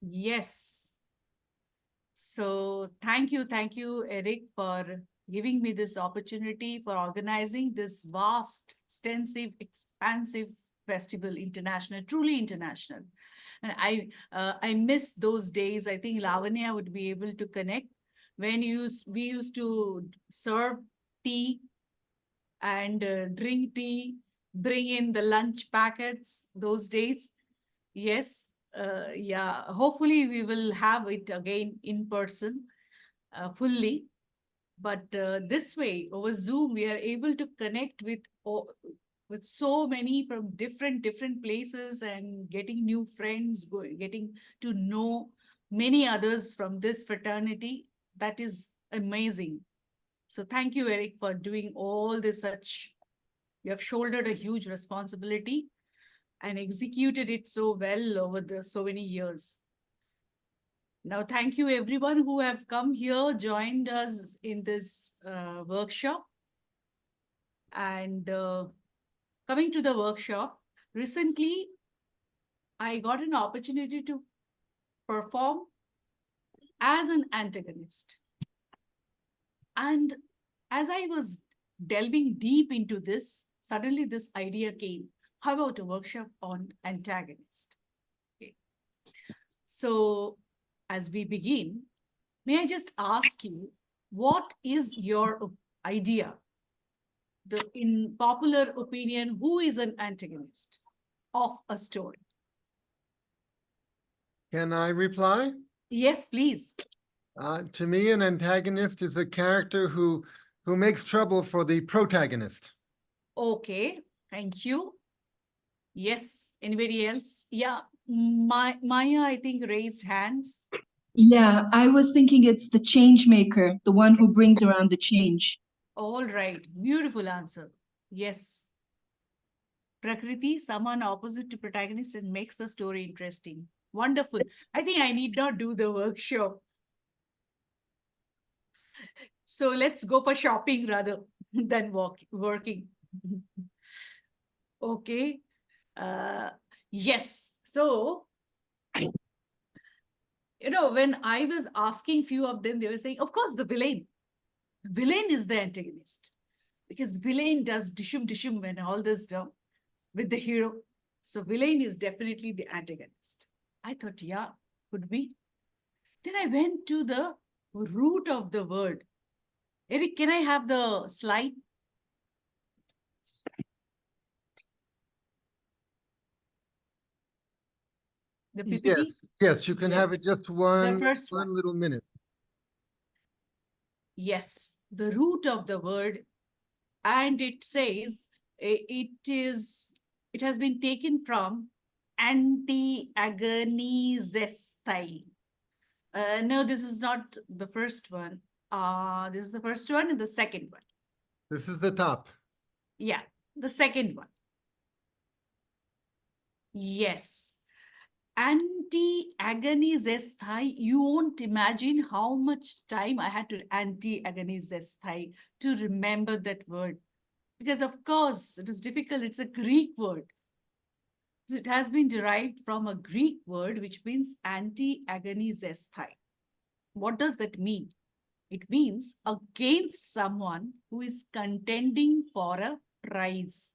Yes. So thank you, Eric, for giving me this opportunity for organizing this vast, extensive, expansive festival, international, truly international. And I miss those days. I think Lavanya would be able to connect when we used to serve tea and drink tea, bring in the lunch packets those days. Yes, yeah. Hopefully, we will have it again in person fully. But this way, over Zoom, we are able to connect with so many from different places and getting new friends, getting to know many others from this fraternity. That is amazing. So thank you, Eric, for doing all this. You have shouldered a huge responsibility and executed it so well over the so many years. Now, thank you everyone who have come here, joined us in this workshop. And coming to the workshop, recently I got an opportunity to perform as an antagonist. And as I was delving deep into this, suddenly this idea came. How about a workshop on antagonist? Okay. So as we begin, may I just ask you, what is your idea? In popular opinion, who is an antagonist of a story? Can I reply? Yes, please. To me, an antagonist is a character who makes trouble for the protagonist. Okay, thank you. Yes, anybody else? Yeah, Maya, I think, raised hands. Yeah, I was thinking it's the change maker, the one who brings around the change. All right, beautiful answer. Yes. Prakriti, someone opposite to protagonist and makes the story interesting. Wonderful. I think I need not do the workshop. So let's go for shopping rather than working. Okay. Yes. So, when I was asking few of them, they were saying, of course, the villain. Villain is the antagonist. Because villain does dishum dishum and all this stuff with the hero. So villain is definitely the antagonist. I thought, yeah, could be. Then I went to the root of the word. Eric, can I have the slide? The PPT? Yes, you can have it Yes. just The one first one. little minute. Yes, the root of the word, and it says it has been taken from anti-agonizestai. No, this is not the first one. This is the first one and the second one. This is the top. Yeah, the second one. Yes. Anti-agonizestai. You won't imagine how much time I had to anti-agonizestai to remember that word. Because of course, it is difficult. It's a Greek word. So it has been derived from a Greek word which means anti-agonizestai. What does that mean? It means against someone who is contending for a prize.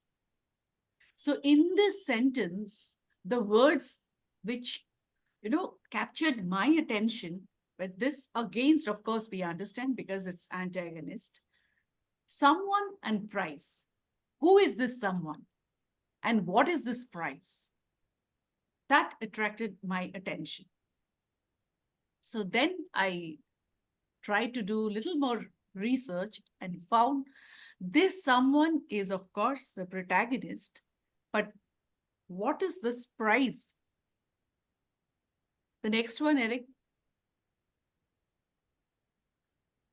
So in this sentence, the words which captured my attention, but this against, of course, we understand because it's antagonist. Someone and prize. Who is this someone? And what is this prize? That attracted my attention. So then I tried to do a little more research and found this someone is, of course, the protagonist. But what is this prize? The next one, Eric.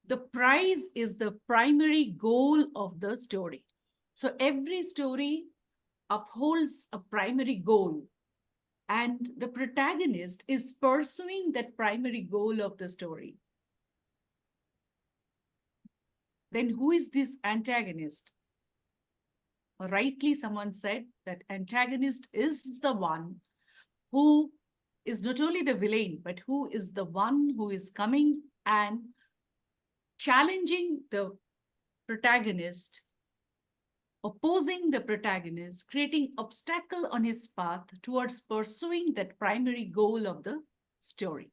The prize is the primary goal of the story. So every story upholds a primary goal, and the protagonist is pursuing that primary goal of the story. Then who is this antagonist? Rightly, someone said that antagonist is the one who is not only the villain, but who is the one who is coming and challenging the protagonist, opposing the protagonist, creating obstacle on his path towards pursuing that primary goal of the story.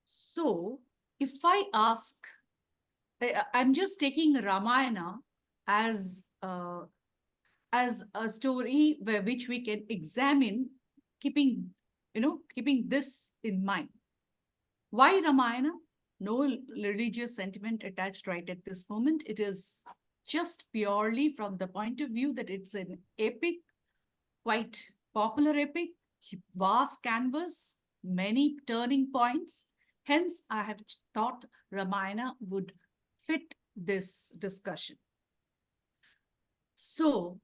So, if I ask, I'm just taking Ramayana as a story which we can examine, keeping this in mind. Why Ramayana? No religious sentiment attached right at this moment. It is just purely from the point of view that it's an epic, quite popular epic, vast canvas, many turning points. Hence, I have thought Ramayana would fit this discussion. So,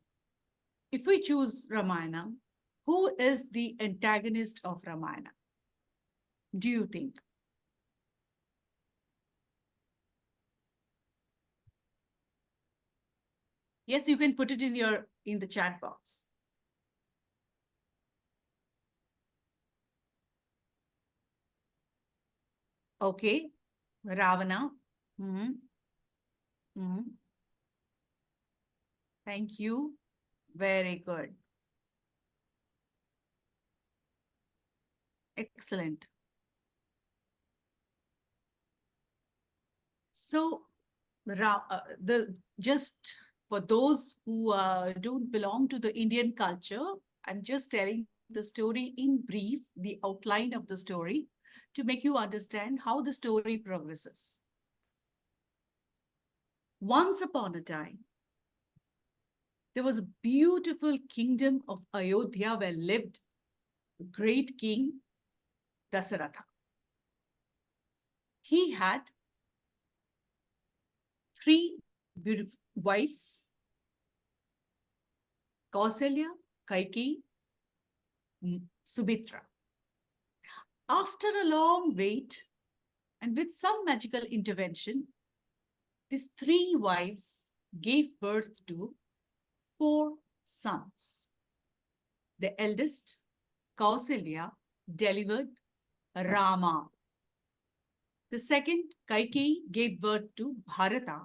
if we choose Ramayana, who is the antagonist of Ramayana? Do you think? Yes, you can put it in the chat box. Okay, Ravana. Thank you. Very good. Excellent. So, just for those who don't belong to the Indian culture, I'm just telling the story in brief, the outline of the story, to make you understand how the story progresses. Once upon a time, there was a beautiful kingdom of Ayodhya where lived the great king Dasaratha. He had 3 beautiful wives, Kausalya, Kaikeyi, Subhitra. After a long wait and with some magical intervention, these 3 wives gave birth to 4 sons. The eldest, Kausalya, delivered Rama. The second, Kaikeyi, gave birth to Bharata.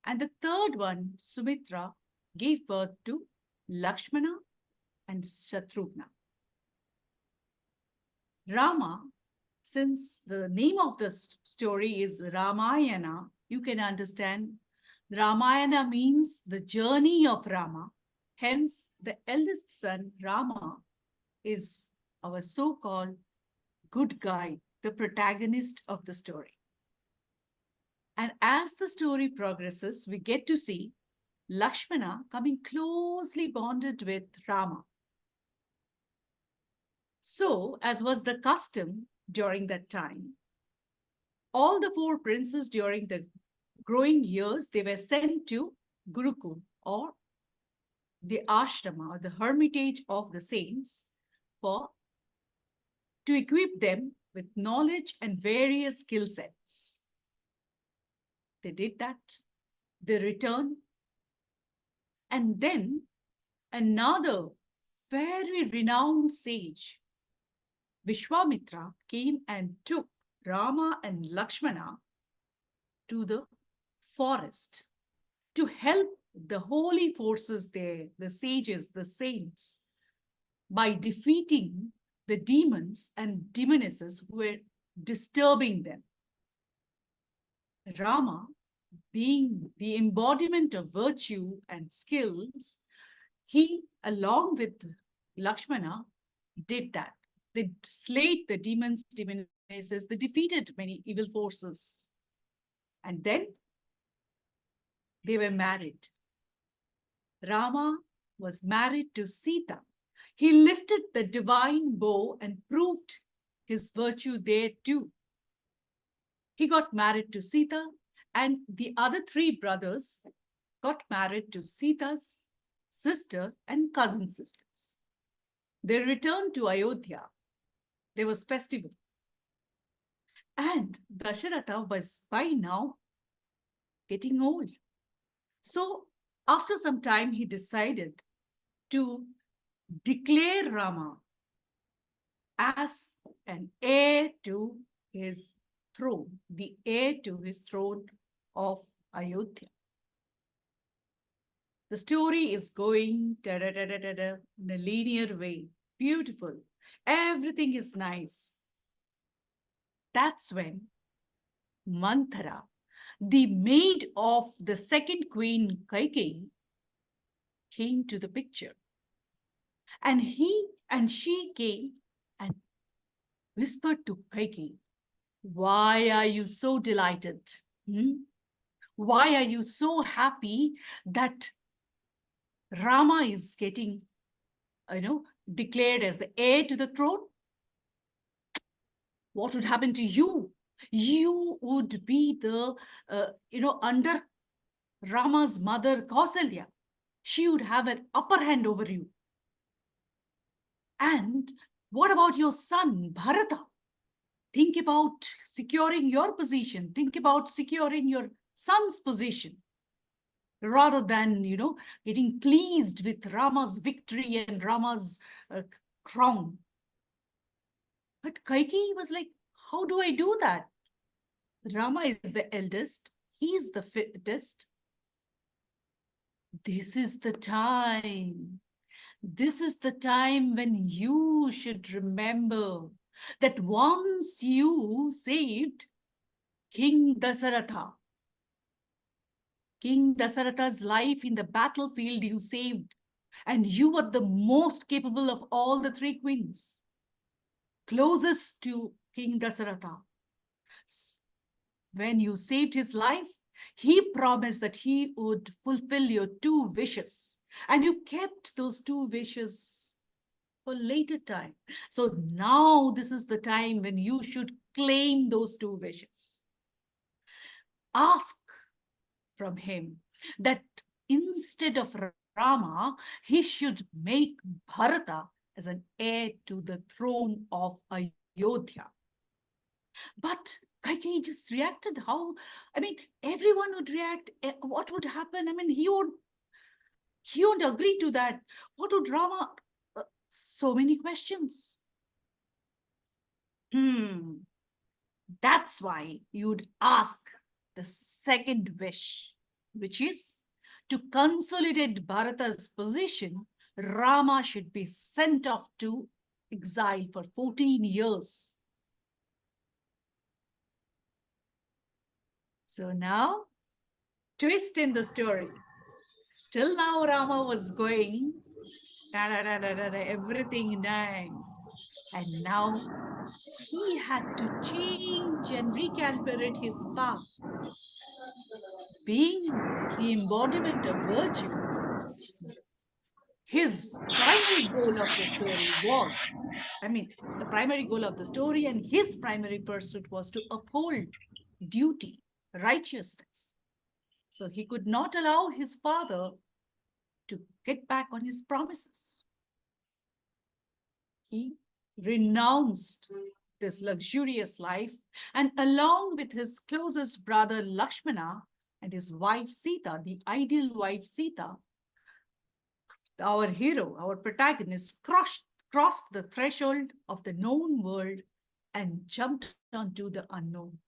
And the third one, Sumitra, gave birth to Lakshmana and Shatrughna. Rama, since the name of the story is Ramayana, you can understand Ramayana means the journey of Rama. Hence, the eldest son, Rama, is our so-called good guy, the protagonist of the story. And as the story progresses, we get to see Lakshmana coming closely bonded with Rama. So, as was the custom during that time, all the 4 princes during the growing years, they were sent to Gurukul, or the ashrama, or the hermitage of the saints, to equip them with knowledge and various skill sets. They did that. They returned. And then another very renowned sage, Vishwamitra, came and took Rama and Lakshmana to the forest to help the holy forces there, the sages, the saints, by defeating the demons and demonesses who were disturbing them. Rama, being the embodiment of virtue and skills, he, along with Lakshmana, did that. They slayed the demons, demonesses, they defeated many evil forces. And then they were married. Rama was married to Sita. He lifted the divine bow and proved his virtue there too. He got married to Sita, and the other 3 brothers got married to Sita's sister and cousin sisters. They returned to Ayodhya. There was festival. And Dasharatha was by now getting old. So After some time, he decided to declare Rama as an heir to his throne, the heir to his throne of Ayodhya. The story is going in a linear way, beautiful. Everything is nice. That's when Manthara, the maid of the second queen Kaikeyi, came to the picture. And she came and whispered to Kaikeyi, "Why are you so delighted? Why are you so happy that Rama is getting, declared as the heir to the throne? What would happen to you? You would be under Rama's mother Kausalya. She would have an upper hand over you. And what about your son, Bharata? Think about securing your position. Think about securing your son's position rather than, getting pleased with Rama's victory and Rama's crown." But Kaikeyi was like, "How do I do that? Rama is the eldest. He's the fittest. This is the time. This is the time when you should remember that once you saved King Dasaratha, King Dasaratha's life in the battlefield you saved, and you were the most capable of all the three queens, closest to King Dasaratha. When you saved his life, he promised that he would fulfill your two wishes. And you kept those two wishes for later time. So now this is the time when you should claim those two wishes. Ask from him that instead of Rama, he should make Bharata as an heir to the throne of Ayodhya." But Kaikeyi just reacted. Everyone would react. What would happen? He won't agree to that. What would Rama? So many questions. That's why you'd ask the second wish, which is to consolidate Bharata's position. Rama should be sent off to exile for 14 years. So now, twist in the story. Till now, Rama was going, everything nice. And now he had to change and recalibrate his path. Being the embodiment of virtue, his primary goal of the story was, the primary goal of the story and his primary pursuit was to uphold duty, righteousness. So he could not allow his father to get back on his promises. He renounced this luxurious life, and along with his closest brother Lakshmana and his wife Sita, the ideal wife Sita, our hero, our protagonist, crossed the threshold of the known world and jumped onto the unknown.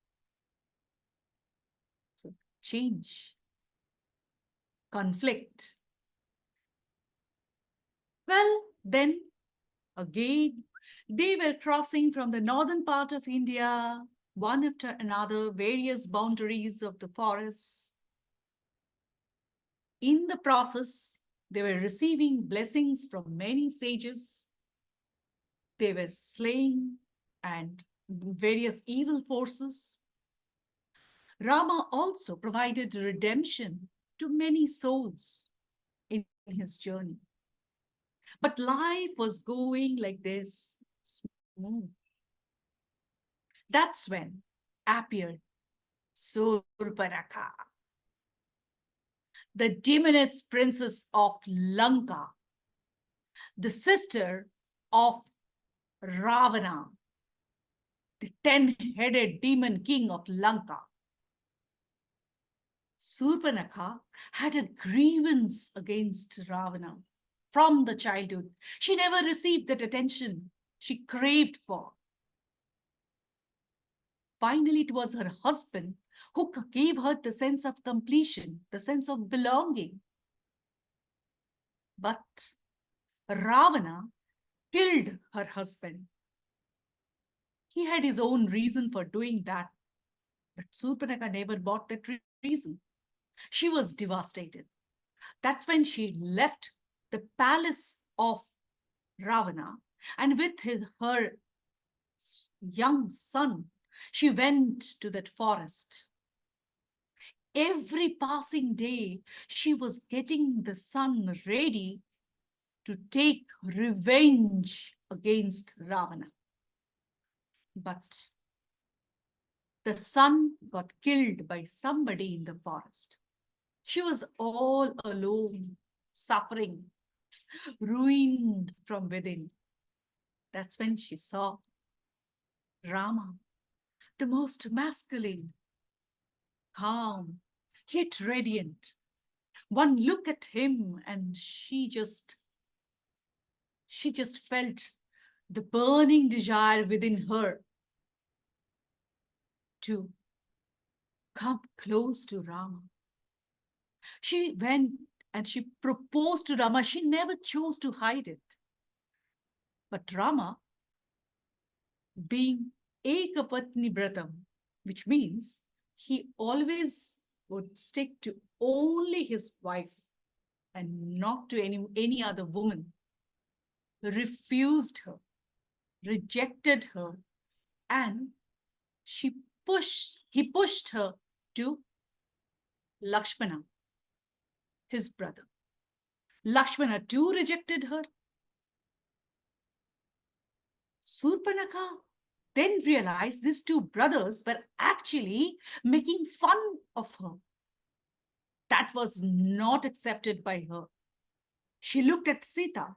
So change, conflict. Well, then again, they were crossing from the northern part of India, one after another, various boundaries of the forests. In the process, they were receiving blessings from many sages. They were slaying and various evil forces. Rama also provided redemption to many souls in his journey. But life was going like this, smooth. That's when appeared Surpanakha, the demoness princess of Lanka, the sister of Ravana, the 10-headed demon king of Lanka. Surpanakha had a grievance against Ravana from the childhood. She never received that attention she craved for. Finally, it was her husband who gave her the sense of completion, the sense of belonging. But Ravana killed her husband. He had his own reason for doing that, but Surpanakha never bought that reason. She was devastated. That's when she left the palace of Ravana and with her young son, she went to that forest. Every passing day, she was getting the son ready to take revenge against Ravana. But the son got killed by somebody in the forest. She was all alone, suffering, ruined from within. That's when she saw Rama, the most masculine, calm, yet radiant. One look at him and she just felt the burning desire within her to come close to Rama. She went and she proposed to Rama. She never chose to hide it. But Rama, being Ekapatni Vratam, which means he always would stick to only his wife and not to any other woman, refused her, rejected her, and he pushed her to Lakshmana, his brother. Lakshmana too rejected her. Surpanakha then realized these two brothers were actually making fun of her. That was not accepted by her. She looked at Sita,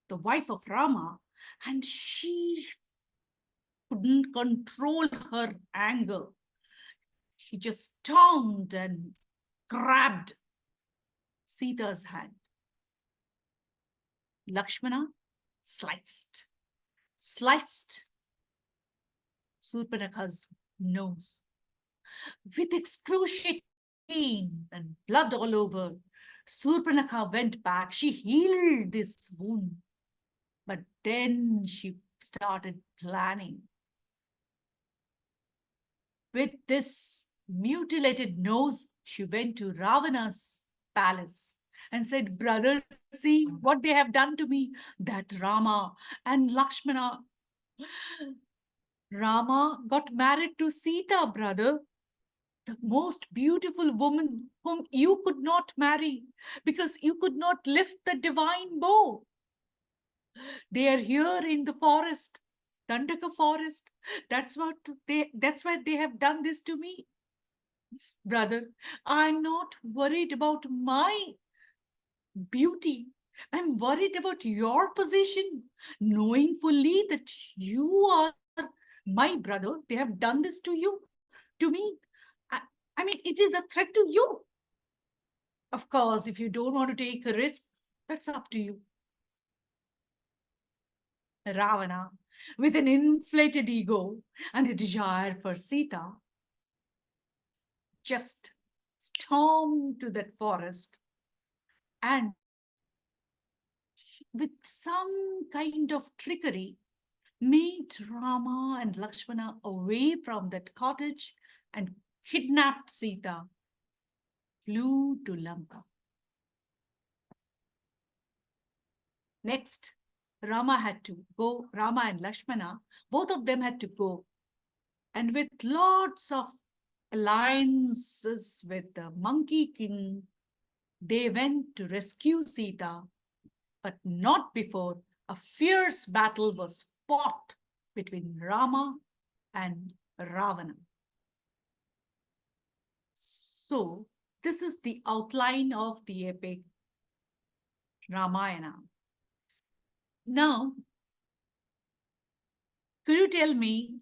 the wife of Rama, and she couldn't control her anger. She just stormed and grabbed Sita's hand. Lakshmana sliced Surpanakha's nose. With excruciating pain and blood all over, Surpanakha went back. She healed this wound. But then she started planning. With this mutilated nose, she went to Ravana's palace and said, brothers, see what they have done to me. That Rama and Lakshmana. Rama got married to Sita, brother, the most beautiful woman whom you could not marry because you could not lift the divine bow. They are here in the forest, Dandaka forest. That's why they have done this to me. Brother, I'm not worried about my beauty. I'm worried about your position, knowing fully that you are my brother. They have done this to you, to me. I mean, it is a threat to you. Of course, if you don't want to take a risk, that's up to you. Ravana, with an inflated ego and a desire for Sita, just stormed to that forest and with some kind of trickery, made Rama and Lakshmana away from that cottage and kidnapped Sita, flew to Lanka. Next, Rama had to go, Rama and Lakshmana, both of them had to go. And with lots of alliances with the Monkey King, they went to rescue Sita, but not before a fierce battle was fought between Rama and Ravana. So, this is the outline of the epic Ramayana. Now, could you tell me,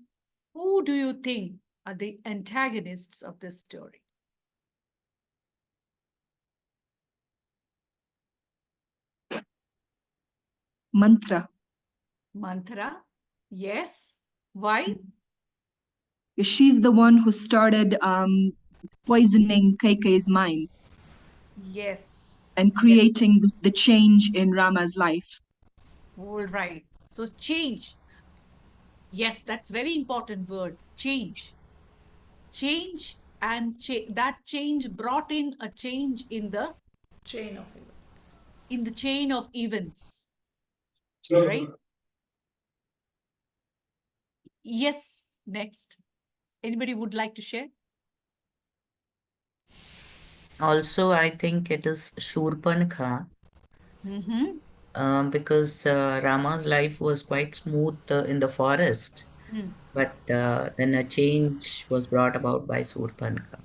who do you think are the antagonists of this story? mantra. Mantra. Yes. Why? She's the one who started poisoning Kaike's mind Yes. and Yes. creating the change in Rama's life. All right. So change. Yes, that's very important word. Change. Change and that change brought in a change in the Chain of events. chain of events. Right? Yes. Next. Anybody would like to share? Also, I think it is Shurpanakha, Mm-hmm. because Rama's life was quite smooth in the forest, but then a change was brought about by Shurpanakha.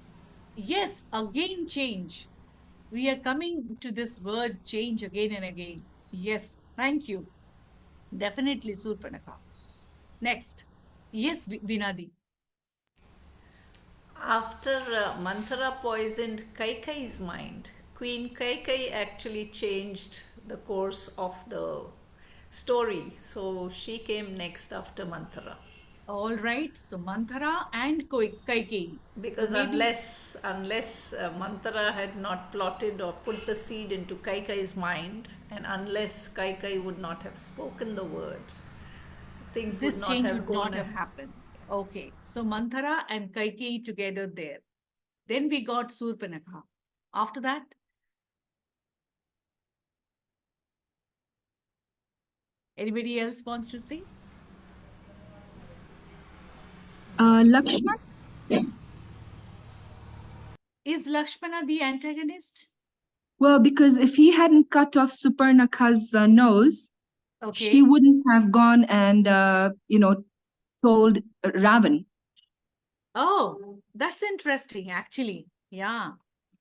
Yes, again change. We are coming to this word change again and again. Yes, thank you. Definitely Surpanaka. Next. Yes, Vinadi. After Manthara poisoned Kaikai's mind, Queen Kaikai actually changed the course of the story. So she came next after Manthara. All right. So Manthara and Kaikeyi. So Because maybe unless Manthara had not plotted or put the seed into Kaikai's mind, and unless Kaikai would not have spoken the word, things would this not change have would not gone have happened. Okay. So Manthara and Kaikeyi together there. Then we got Surpanaka. After that, anybody else wants to say? Lakshman? Is Lakshmana the antagonist? Well, because if he hadn't cut off Suparnaka's nose, she Okay. wouldn't have gone and, told Ravan. Oh, that's interesting, actually. Yeah,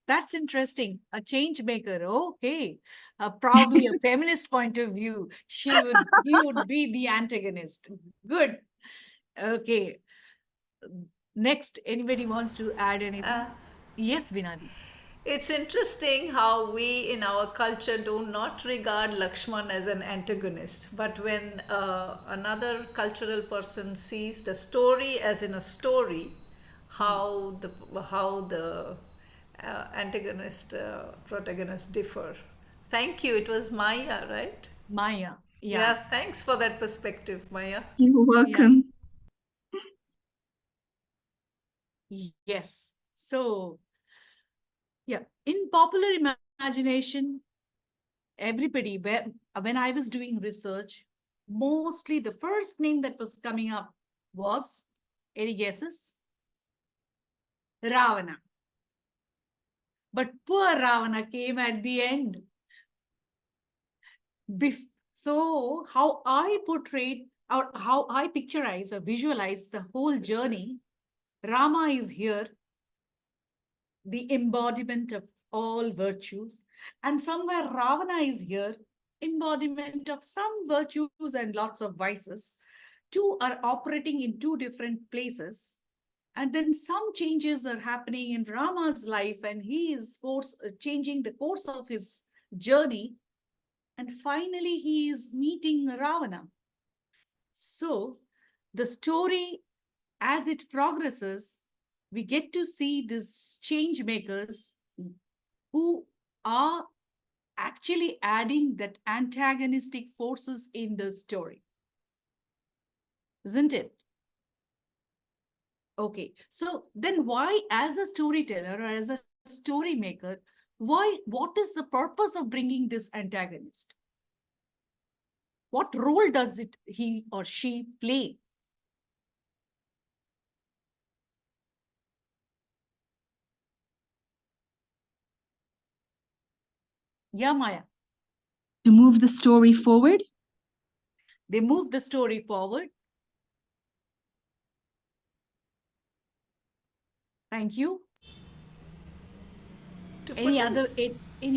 that's interesting. A change maker. Okay. Probably a feminist point of view. He would be the antagonist. Good. Okay. Next, anybody wants to add anything? Yes, Vinadi. It's interesting how we in our culture do not regard Lakshman as an antagonist, but when another cultural person sees the story as in a story, how the antagonist protagonist differ. Thank you. It was Maya, right? Maya. Yeah. Yeah. Thanks for that perspective, Maya. You're Yeah. welcome. Yes. So, yeah, in popular imagination, everybody, when I was doing research, mostly the first name that was coming up was, any guesses? Ravana. But poor Ravana came at the end. So how I portrayed or how I picturize or visualize the whole journey, Rama is here, the embodiment of all virtues, and somewhere Ravana is here, embodiment of some virtues and lots of vices. Two are operating in two different places, and then some changes are happening in Rama's life, and he is changing the course of his journey, and finally he is meeting Ravana. So the story, as it progresses, we get to see these change makers who are actually adding that antagonistic forces in the story. Isn't it? Okay. So then why, as a storyteller or as a story maker, what is the purpose of bringing this antagonist? What role does he or she play? Yeah, Maya. To move the story forward? They move the story forward. Thank you. Any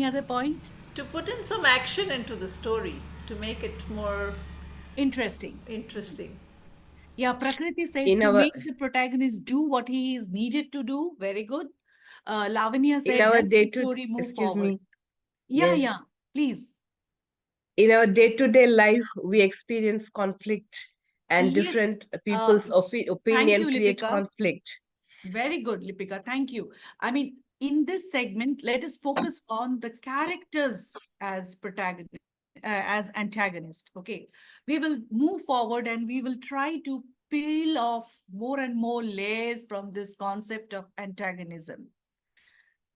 other point? To put in some action into the story to make it more Interesting. interesting. Yeah, Prakriti said In to our make the protagonist do what he is needed to do. Very good. Lavanya in said our helps the day to story move excuse forward. me. Yeah, Yes. yeah, please. in our day-to-day life, we experience conflict, and Yes, different people's thank opinion you, create Lipika. conflict. Very good, Lipika. Thank you. I mean, in this segment, let us focus on the characters as protagonist, as antagonist. Okay, we will move forward and we will try to peel off more and more layers from this concept of antagonism,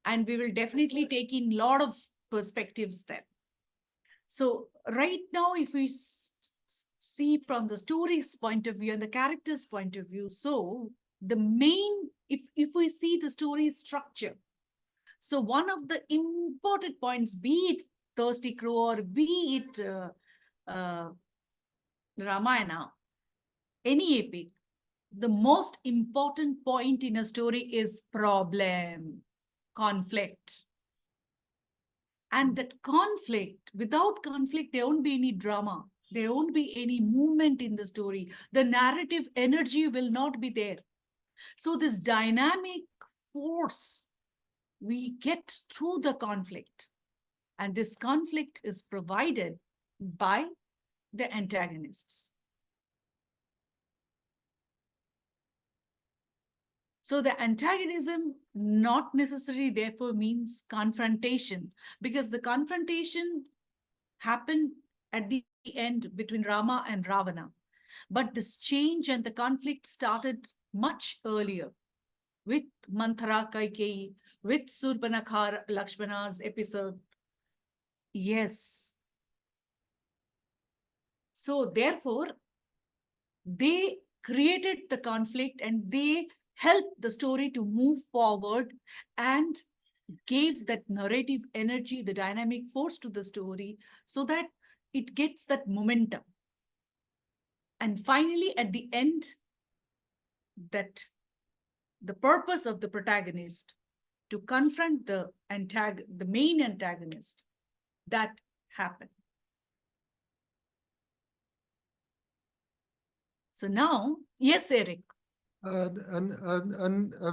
and we will definitely take in a lot of perspectives there. So right now, if we see from the story's point of view and the character's point of view, so the main, if we see the story structure, so one of the important points, be it Thirsty Crow or be it Ramayana, any epic, the most important point in a story is problem, conflict. And that conflict, without conflict, there won't be any drama. There won't be any movement in the story. The narrative energy will not be there. So this dynamic force we get through the conflict. And this conflict is provided by the antagonists. So the antagonism not necessarily therefore means confrontation, because the confrontation happened at the end between Rama and Ravana. But this change and the conflict started much earlier with Manthara Kaikeyi, with Surpanakha Lakshmana's episode. Yes. So therefore, they created the conflict and they helped the story to move forward and gave that narrative energy, the dynamic force to the story so that it gets that momentum. And finally, at the end, that the purpose of the protagonist to confront the main antagonist, that happened. So now, yes, Eric. A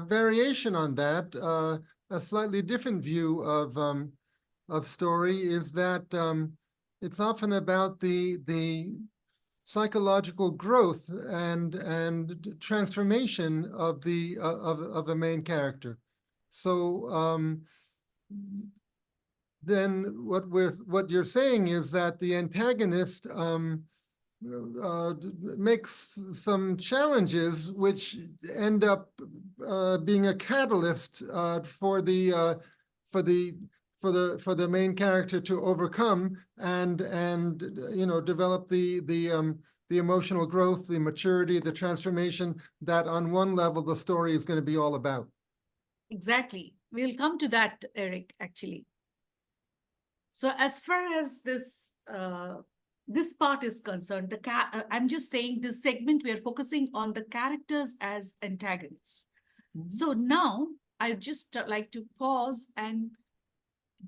variation on that, a slightly different view of story is that it's often about the psychological growth and transformation of the main character. So then what you're saying is that the antagonist makes some challenges which end up being a catalyst for the main character to overcome and develop the emotional growth, the maturity, the transformation that on one level the story is going to be all about. Exactly. We'll come to that, Eric, actually. So as far as this part is concerned, I'm just saying this segment, we are focusing on the characters as antagonists. Mm-hmm. So now I'd just like to pause and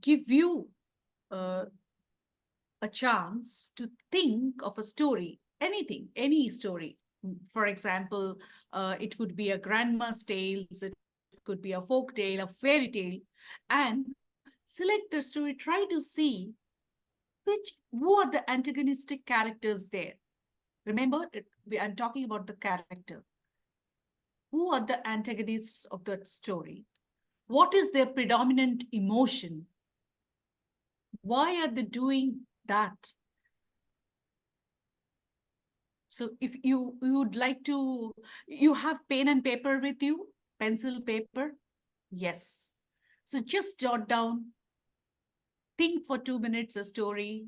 give you a chance to think of a story, anything, any story. For example, it could be a grandma's tales, it could be a folk tale, a fairy tale, and select the story, try to see who are the antagonistic characters there. Remember, I'm talking about the character. Who are the antagonists of that story? What is their predominant emotion? Why are they doing that? So if you would like to, you have pen and paper with you, pencil, paper? Yes. So just jot down, think for 2 minutes a story.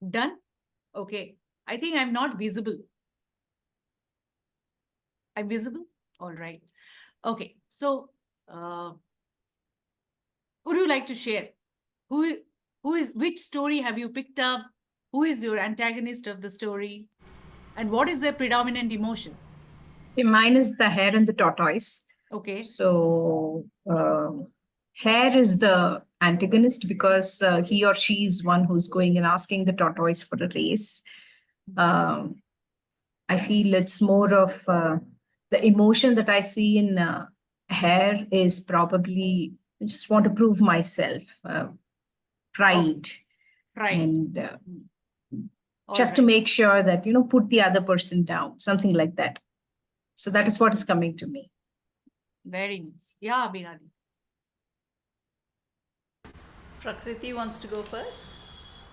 Done? Okay. I think I'm not visible. I'm visible? All right. Okay. So, would you like to share? Who, which story have you picked up? Who is your antagonist of the story? And what is their predominant emotion? Okay, mine is the hare and the tortoise. Okay. So, hare is the antagonist because he or she is one who's going and asking the tortoise for a race. I feel it's more of the emotion that I see in hare is probably I just want to prove myself, pride, Right. and All just to right. make sure that, put the other person down, something like that. So that is what is coming to me. Very nice. Yeah, Binani. Prakriti wants to go first.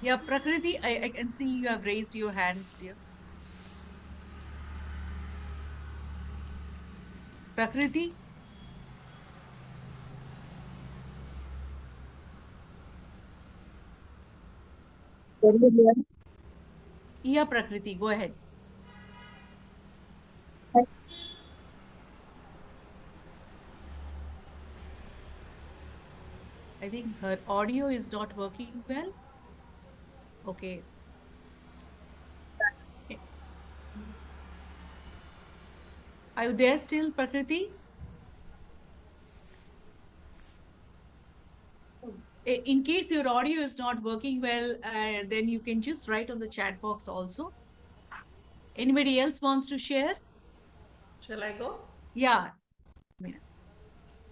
Yeah, Prakriti, I can see you have raised your hands, dear. Prakriti? Yeah, Prakriti, go ahead. I think her audio is not working well. Okay. Eh, Are you there still, Prakriti? In case your audio is not working well, then you can just write on the chat box also. Anybody else wants to share? Shall I go? Yeah.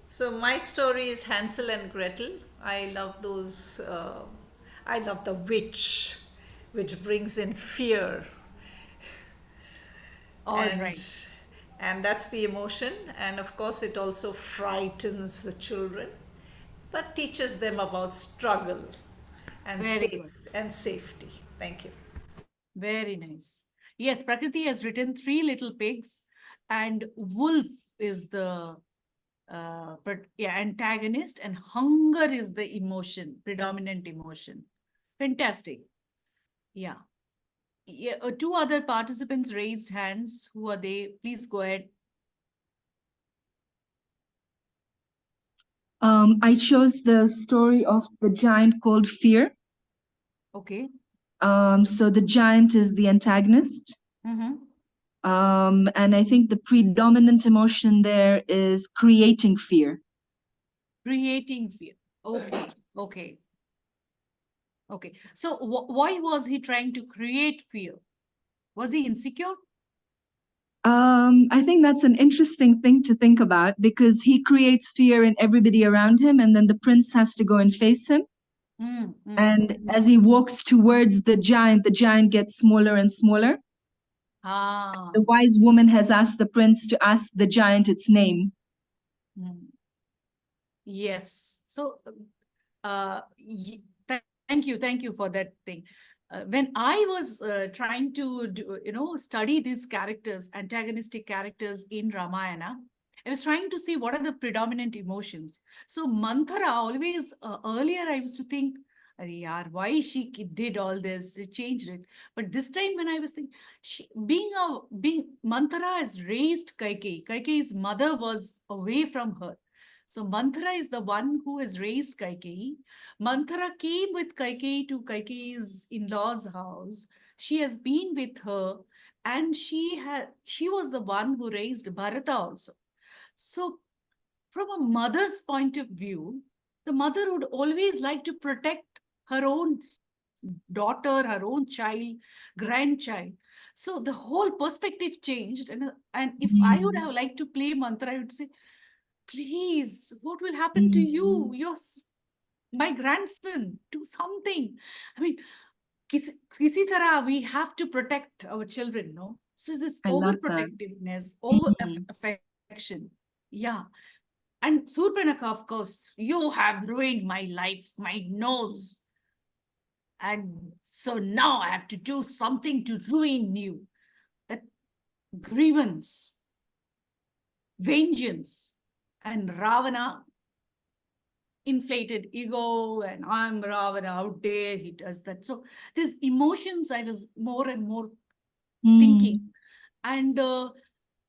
So my story is Hansel and Gretel. I love those. I love the witch, which brings in fear, All and right. and that's the emotion. And of course, it also frightens the children, but teaches them about struggle and Very good. safety. Thank you. Very nice. Yes, Prakriti has written Three Little Pigs, and Wolf is the antagonist, and hunger is the emotion, predominant emotion. Fantastic. Yeah. Yeah. Two other participants raised hands. Who are they? Please go ahead. I chose the story of the giant called Fear. Okay. So the giant is the antagonist. Mm-hmm. And I think the predominant emotion there is creating fear. Creating fear. Okay. Okay. Okay. So why was he trying to create fear? Was he insecure? I think that's an interesting thing to think about because he creates fear in everybody around him, and then the prince has to go and face him. And as he walks towards the giant gets smaller and smaller. Ah. The wise woman has asked the prince to ask the giant its name. Yes. So, thank you for that thing. When I was trying to study these characters, antagonistic characters in Ramayana, I was trying to see what are the predominant emotions. So Manthara always earlier I used to think, "Arey yaar, why she did all this? She changed it." But this time when I was thinking, being Manthara has raised Kaikeyi. Kaikeyi's mother was away from her. So Manthara is the one who has raised Kaikeyi. Manthara came with Kaikeyi to Kaikeyi's in-laws' house. She has been with her, and she was the one who raised Bharata also. So from a mother's point of view, the mother would always like to protect her own daughter, her own child, grandchild. So the whole perspective changed. And if I would have liked to play Manthara, I would say, please, what will happen to you? You're my grandson. Do something. I mean, kisi tarah, we have to protect our children, no? So this I love that. overprotectiveness, over affection. Yeah. And Surpanaka, of course, you have ruined my life, my nose. And so now I have to do something to ruin you. That grievance, vengeance, and Ravana inflated ego and I'm Ravana out there, he does that. So these emotions I was more and more thinking. And I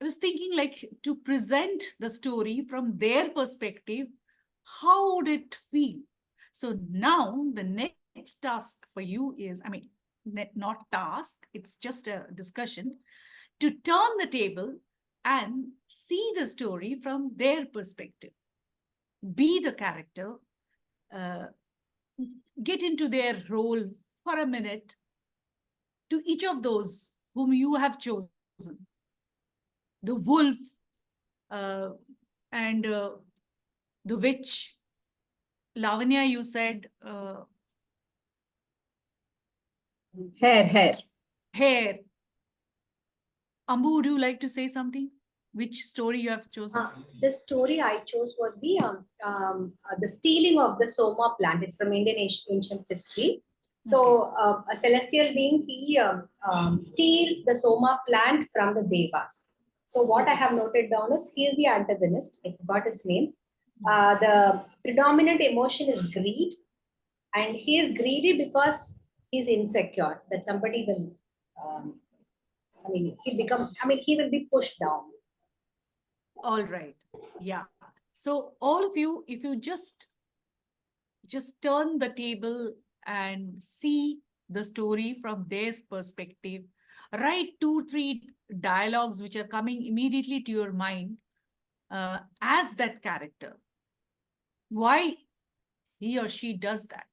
was thinking, like, to present the story from their perspective, how would it feel? So now the next task for you is, I mean, not task, it's just a discussion, to turn the table and see the story from their perspective. Be the character, uh, get into their role for a minute to each of those whom you have chosen. The wolf and the witch. Lavanya, you said Hair. hair. Ambu, would you like to say something? Which story you have chosen? The story I chose was the stealing of the Soma plant. It's from Indian ancient history. So a celestial being, he steals the Soma plant from the Devas. So what I have noted down is he is the antagonist. I forgot his name. The predominant emotion is greed, and he is greedy because he's insecure that somebody will. He will be pushed down. All right. Yeah. So all of you, if you just turn the table and see the story from their perspective, write 2-3 dialogues which are coming immediately to your mind as that character. Why he or she does that.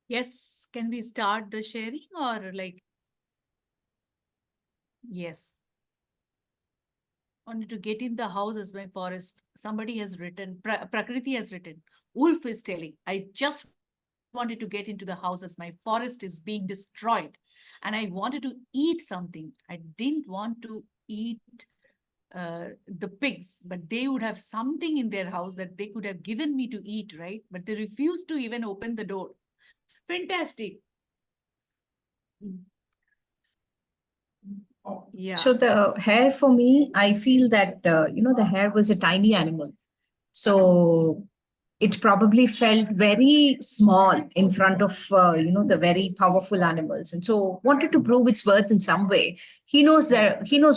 Yes, can we start the sharing or like, yes. Wanted to get in the house as my forest. Somebody has written, Prakriti has written, Wolf is telling, I just wanted to get into the house as my forest is being destroyed. And I wanted to eat something. I didn't want to eat the pigs, but they would have something in their house that they could have given me to eat, right? But they refused to even open the door. Fantastic. Yeah. So the hair for me, I feel that, the hair was a tiny animal. So it probably felt very small in front of, the very powerful animals. And so wanted to prove its worth in some way. He knows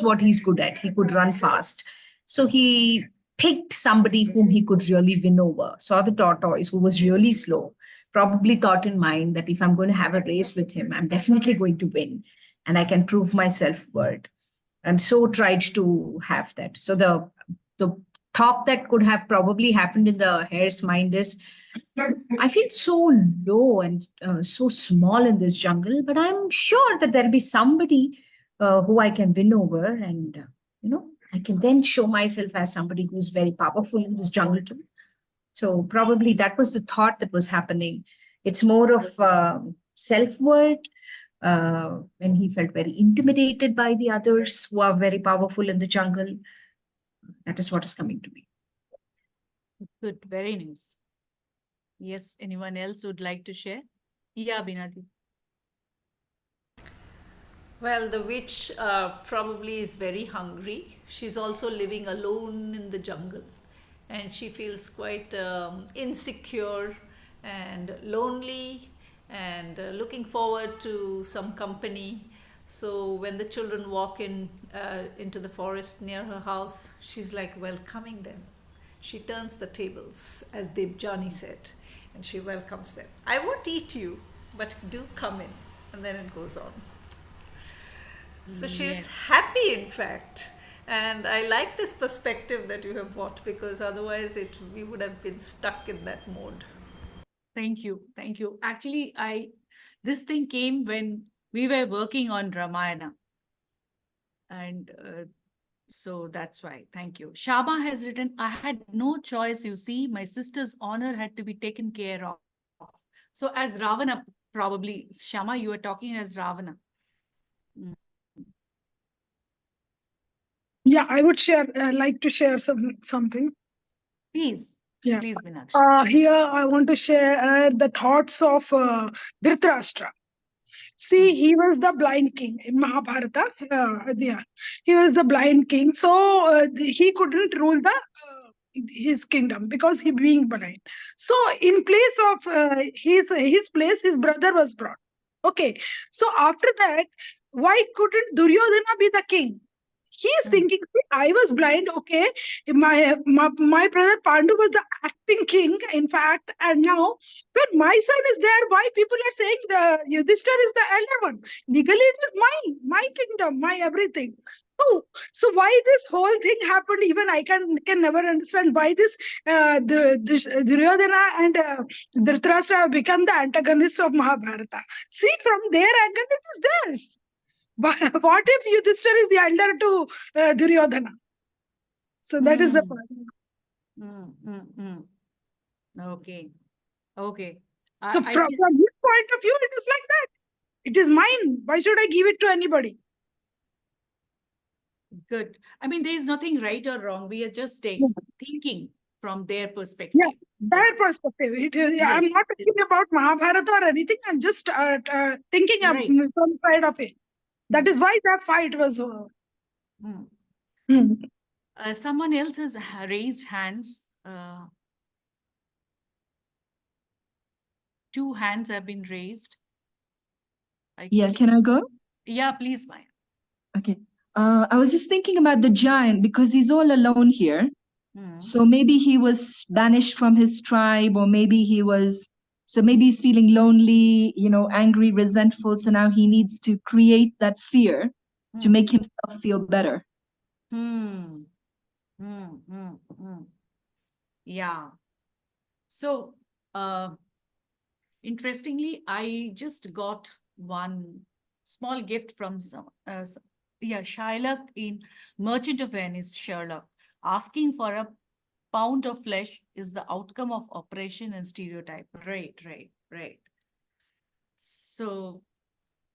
what he's good at. He could run fast. So he picked somebody whom he could really win over, saw the tortoise who was really slow, probably thought in mind that if I'm going to have a race with him, I'm definitely going to win and I can prove my self-worth. And so tried to have that. So the thought that could have probably happened in the hare's mind is, I feel so low and so small in this jungle, but I'm sure that there'll be somebody who I can win over, and I can then show myself as somebody who's very powerful in this jungle too. So probably that was the thought that was happening. It's more of self-worth, when he felt very intimidated by the others who are very powerful in the jungle. That is what is coming to me. Good, very nice. Yes, anyone else would like to share? Yeah, Binati. Well, the witch probably is very hungry. She's also living alone in the jungle, and she feels quite insecure and lonely and looking forward to some company. So when the children walk in into the forest near her house, she's like welcoming them. She turns the tables, as Debjani said, and she welcomes them. I won't eat you, but do come in. And then it goes on. So she's Yes. happy, in fact. And I like this perspective that you have brought, because otherwise we would have been stuck in that mode. Thank you. Thank you. Actually, this thing came when we were working on Ramayana. And so that's why. Thank you. Shaba has written, I had no choice, you see. My sister's honor had to be taken care of. So as Ravana, probably, Shama, you were talking as Ravana. Yeah, I would like to share something. Please. Yeah. Please, Meenakshi. Here I want to share the thoughts of Dhritarashtra. See, he was the blind king in Mahabharata. Yeah, he was the blind king, so he couldn't rule the his kingdom because he being blind. So, in place of his place, his brother was brought. Okay, so after that, why couldn't Duryodhana be the king? He is thinking, "See, I was blind, okay. My brother Pandu was the acting king, in fact, and now when my son is there, why people are saying the Yudhishthir is the elder one? Legally, it is my kingdom, my everything. So why this whole thing happened? Even I can never understand why the Duryodhana and Dhritarashtra have become the antagonists of Mahabharata. See, from their angle, it is theirs. But what if Yudhishthir is the elder to Duryodhana? So that is the part. Okay. Okay. So I from feel his point of view, it is like that. It is mine. Why should I give it to anybody? good. I mean, there is nothing right or wrong. We are just Yeah, thinking from their yeah. perspective. Yeah. Their perspective. I'm Yes. not thinking about Mahabharata or anything. I'm just thinking of Right. some side of it. That Hmm. is why that fight was. Hmm. Hmm. Someone else has raised hands. Two hands have been raised. Yeah, can I go? Yeah, please, Maya. Okay. I was just thinking about the giant because he's all alone here. So maybe he was banished from his tribe, or maybe maybe he's feeling lonely, angry, resentful. So now he needs to create that fear to make himself feel better. Yeah. So, interestingly, I just got one small gift from Shylock in Merchant of Venice, Sherlock, asking for a pound of flesh is the outcome of operation and stereotype. Right. So,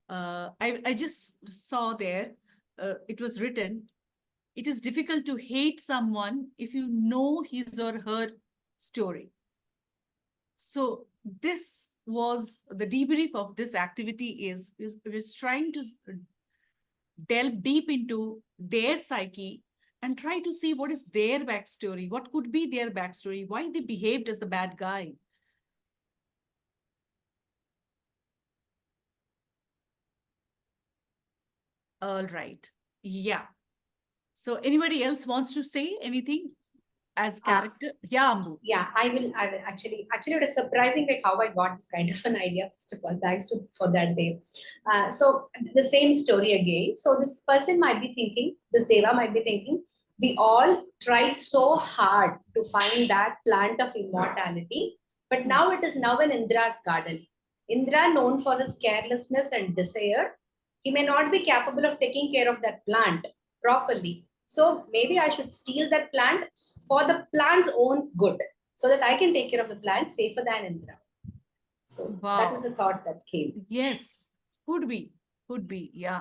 I just saw there, it was written, it is difficult to hate someone if you know his or her story. So this was the debrief of this activity is trying to delve deep into their psyche and try to see what is their backstory, what could be their backstory, why they behaved as the bad guy. All right. Yeah. So anybody else wants to say anything as character? Yeah, Ambu. Yeah, I will actually it is surprising like how I got this kind of an idea. First of all, thanks to for that, Dave. So the same story again. So this person might be thinking, this Deva might be thinking, we all tried so hard to find that plant of immortality, but now it is now in Indra's garden. Indra, known for his carelessness and desire, he may not be capable of taking care of that plant properly. So maybe I should steal that plant for the plant's own good, so that I can take care of the plant safer than Indra. So that was Wow. a thought that came. Yes, could be. Yeah.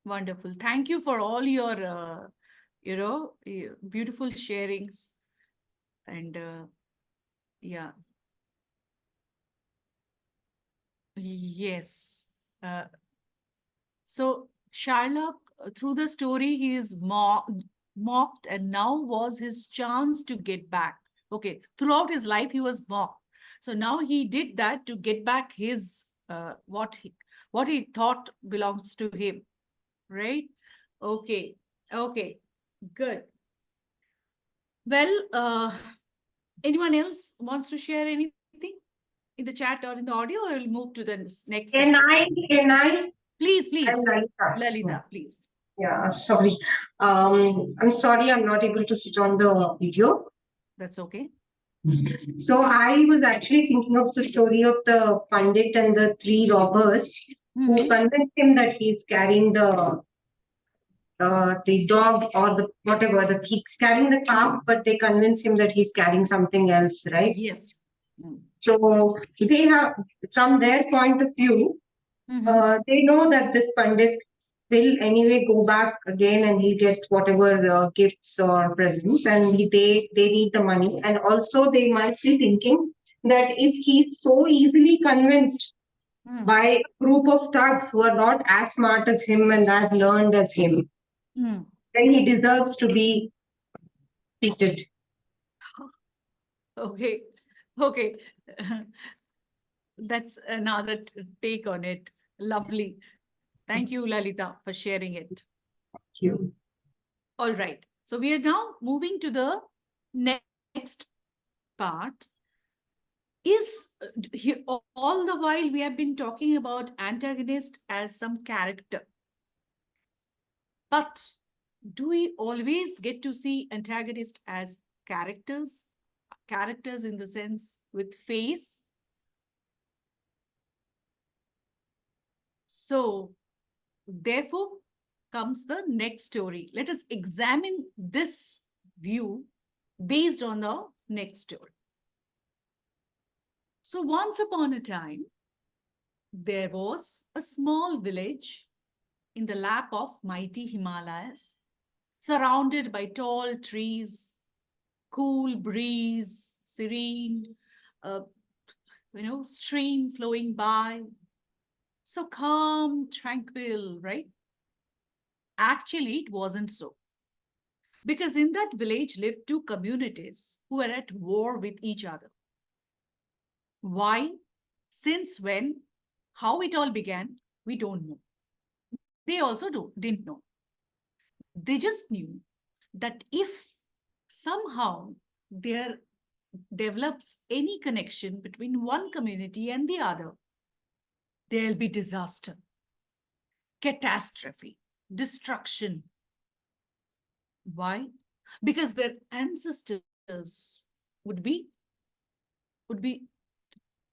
Wonderful. Thank you for all your, beautiful sharings. And yeah. Yes. So Shylock, through the story, he is mocked, and now was his chance to get back. Okay, throughout his life, he was mocked. So now he did that to get back his what he thought belongs to him, right? Okay, okay, good. Well, anyone else wants to share anything in the chat or in the audio, or we'll move to the next Can segment? I? Please, I'm please, Lalita. Lalita, please. Yeah, sorry. I'm sorry I'm not able to switch on the video. That's okay. So I was actually thinking of the story of the Pandit and the three robbers who convinced him that he's carrying the dog or the whatever, he's carrying the calf, but they convince him that he's carrying something else, right? Yes. So they have, from their point of view, they know that this Pandit will anyway go back again and he'll get whatever gifts or presents, and they need the money. And also they might be thinking that if he's so easily convinced by a group of thugs who are not as smart as him and as learned as him, then he deserves to be treated. Okay. Okay. That's another take on it. Lovely. Thank you, Lalita, for sharing it. Thank you. All right. So we are now moving to the next part. Is all the while we have been talking about antagonist as some character. But do we always get to see antagonist as characters? Characters in the sense with face? So, therefore, comes the next story. Let us examine this view based on the next story. So, once upon a time, there was a small village in the lap of mighty Himalayas, surrounded by tall trees, cool breeze, serene, stream flowing by. So calm, tranquil, right? Actually, it wasn't so. Because in that village lived two communities who were at war with each other. Why? Since when? How it all began? We don't know. They also didn't know. They just knew that if somehow there develops any connection between one community and the other, there'll be disaster, catastrophe, destruction. Why? Because their ancestors would be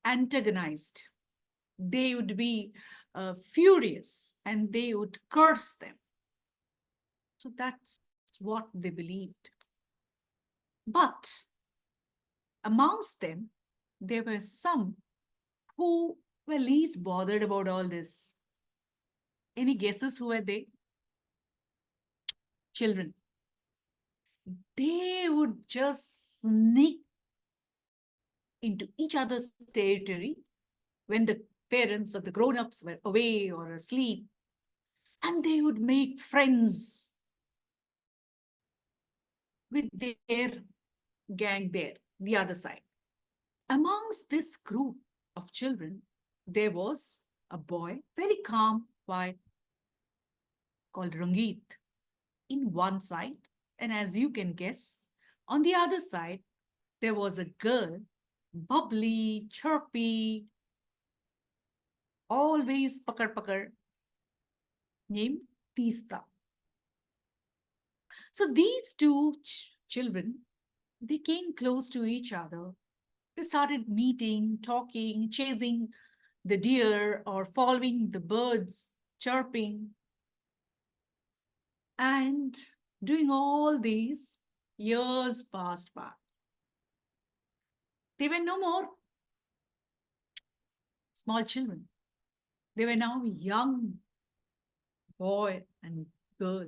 antagonized. They would be furious and they would curse them. So that's what they believed. But amongst them, there were some who were least bothered about all this. Any guesses who were they? Children. They would just sneak into each other's territory when the parents or the grown-ups were away or asleep, and they would make friends with their gang there, the other side. Amongst this group of children, there was a boy, very calm, quiet, called Rangit, in one side. And as you can guess, on the other side, there was a girl, bubbly, chirpy, always pakar, named Teesta. So these two children, they came close to each other. They started meeting, talking, chasing the deer or following the birds, chirping. And doing all these, years passed by. They were no more small children. They were now young boy and girl.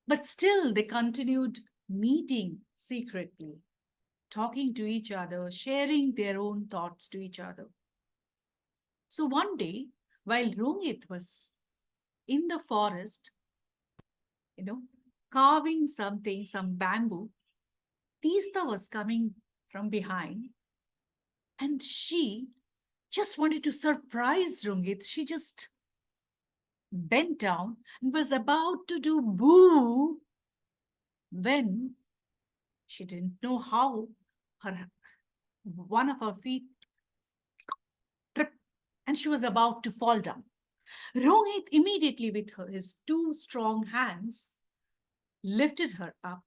But still, they continued meeting secretly, talking to each other, sharing their own thoughts to each other. So one day, while Rohit was in the forest, carving something, some bamboo, Teesta was coming from behind, and she just wanted to surprise Rohit. She just bent down and was about to do boo when she didn't know how one of her feet tripped and she was about to fall down. Rohit immediately, with his two strong hands, lifted her up.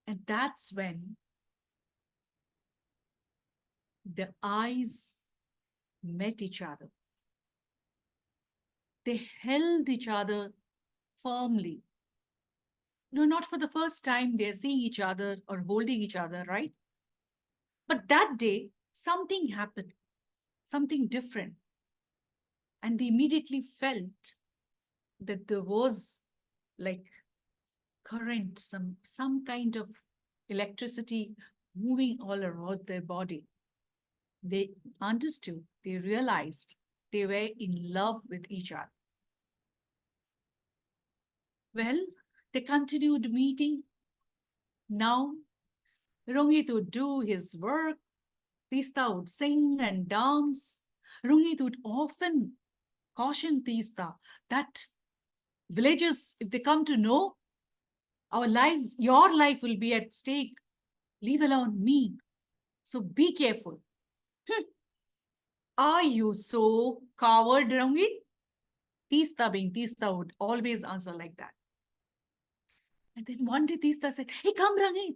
And that's when the eyes met each other. They held each other firmly. No, not for the first time they're seeing each other or holding each other, right? But that day, something happened, something different. And they immediately felt that there was like current, some kind of electricity moving all around their body. They understood, they realized they were in love with each other. Well, they continued meeting. Now, Rohit would do his work, Teesta would sing and dance. Rohit would often caution Teesta that villagers, if they come to know our lives, your life will be at stake. Leave alone me. So be careful. Are you so coward, Rohit? Teesta being Teesta would always answer like that. And then one day Teesta said, hey, come, Rohit.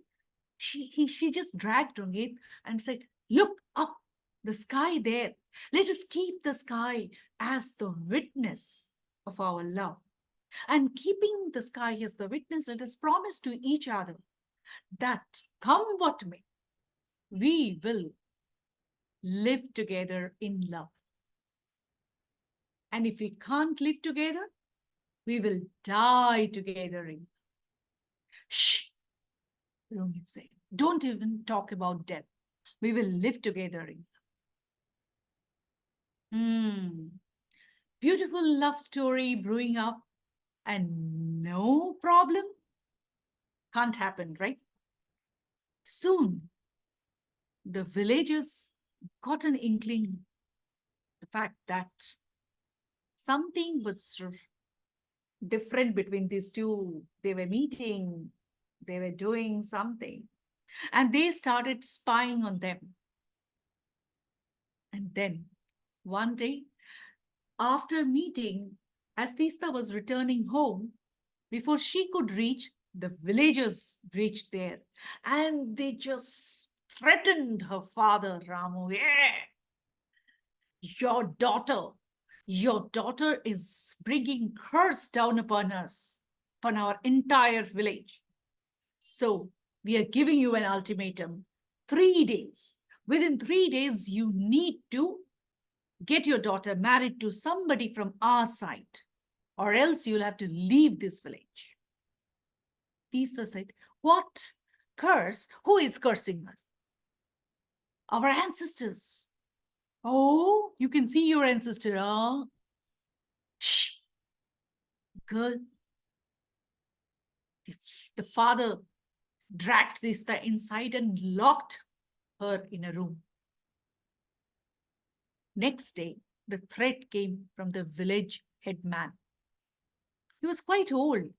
She just dragged Rohit and said, look up, the sky there. Let us keep the sky as the witness of our love. And keeping the sky as the witness, let us promise to each other that come what may, we will live together in love. And if we can't live together, we will die together in love. Shh, Rohit said, don't even talk about death. We will live together in love. Beautiful love story brewing up, and no problem. Can't happen, right? Soon, the villagers got an inkling, the fact that something was different between these two. They were meeting, they were doing something, and they started spying on them. And then one day, after meeting, as Teesta was returning home, before she could reach, the villagers reached there and they just threatened her father, Ramu. Yeah, your daughter is bringing curse down upon us, upon our entire village. So we are giving you an ultimatum, 3 days. Within 3 days, you need to get your daughter married to somebody from our side, or else you'll have to leave this village. Teesta said, what? Curse? Who is cursing us? Our ancestors. Oh, you can see your ancestor, huh? Shh. Girl. The father dragged Teesta inside and locked her in a room. Next day, the threat came from the village headman. He was quite old,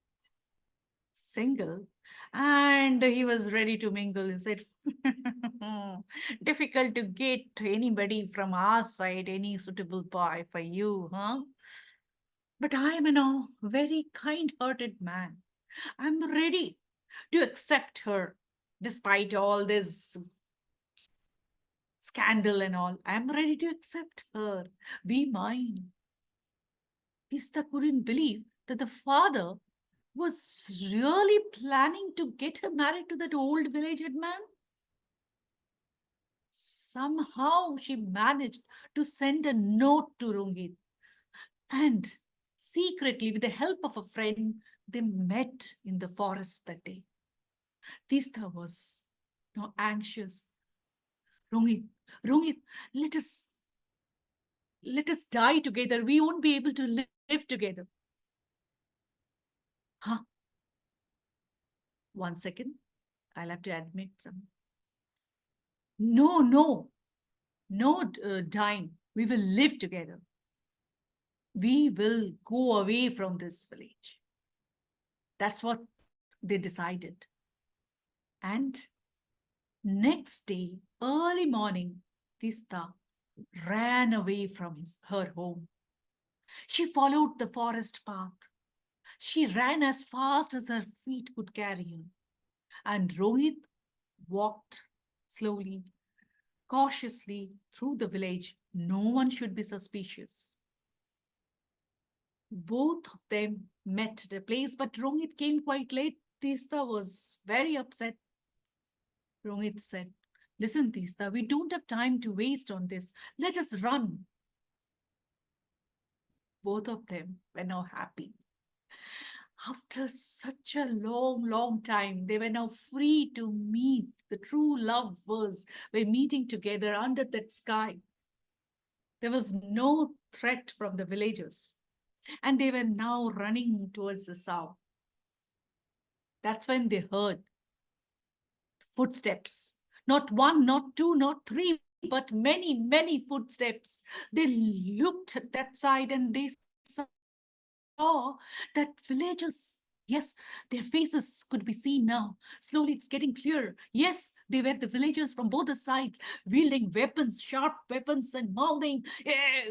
single, and he was ready to mingle and said, difficult to get anybody from our side, any suitable boy for you, huh? But I am a very kind-hearted man. I'm ready to accept her despite all this scandal and all. I'm ready to accept her. Be mine. Tista couldn't believe that the father was really planning to get her married to that old village headman. Somehow she managed to send a note to Rungit, and secretly, with the help of a friend, they met in the forest that day. Tista was anxious. Rungit, let us let us die together. We won't be able to live together. Huh? 1 second. I'll have to admit some. No, no, no dying. We will live together. We will go away from this village. That's what they decided. And next day, early morning, Tista ran away from her home. She followed the forest path. She ran as fast as her feet could carry her. And Rohit walked slowly, cautiously through the village. No one should be suspicious. Both of them met at a place, but Rohit came quite late. Tista was very upset. Rohit said, "Listen, Tista, we don't have time to waste on this. Let us run." Both of them were now happy. After such a long, long time, they were now free to meet. The true lovers were meeting together under that sky. There was no threat from the villagers, and they were now running towards the south. That's when they heard footsteps. Not one, not two, not three, but many, many footsteps. They looked at that side and they saw that villagers. Yes, their faces could be seen now. Slowly it's getting clear. Yes, they were the villagers from both the sides, wielding weapons, sharp weapons, and mouthing,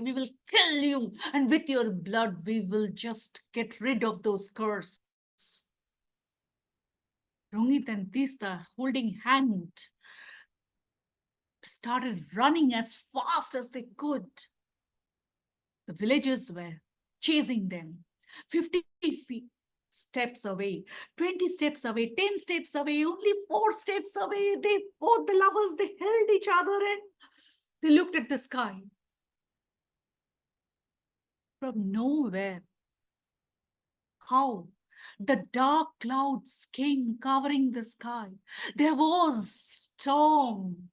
"We will kill you, and with your blood we will just get rid of those curses." Rongit and Tista, holding hand, started running as fast as they could. The villagers were chasing them. 50 feet steps away, 20 steps away, 10 steps away, only 4 steps away. Both the lovers, they held each other and they looked at the sky. From nowhere, how the dark clouds came covering the sky. There was storm.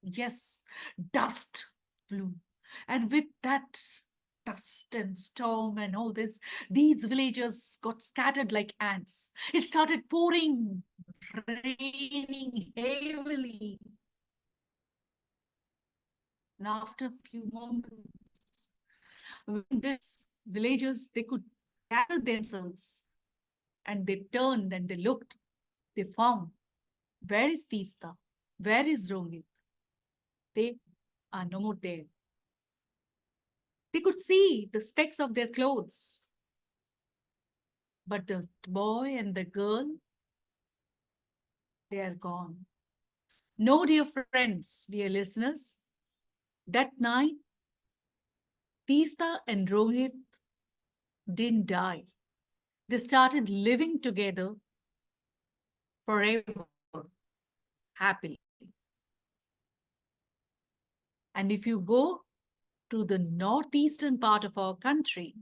Yes, dust blew. And with that dust and storm and all this, these villagers got scattered like ants. It started pouring, raining heavily. And after a few moments, when these villagers, they could gather themselves and they turned and they looked, they found, where is Tista? Where is Rohit? They are no more there. They could see the specks of their clothes. But the boy and the girl, they are gone. No, dear friends, dear listeners, that night, Tista and Rohit didn't die. They started living together forever, happily. And if you go to the northeastern part of our country,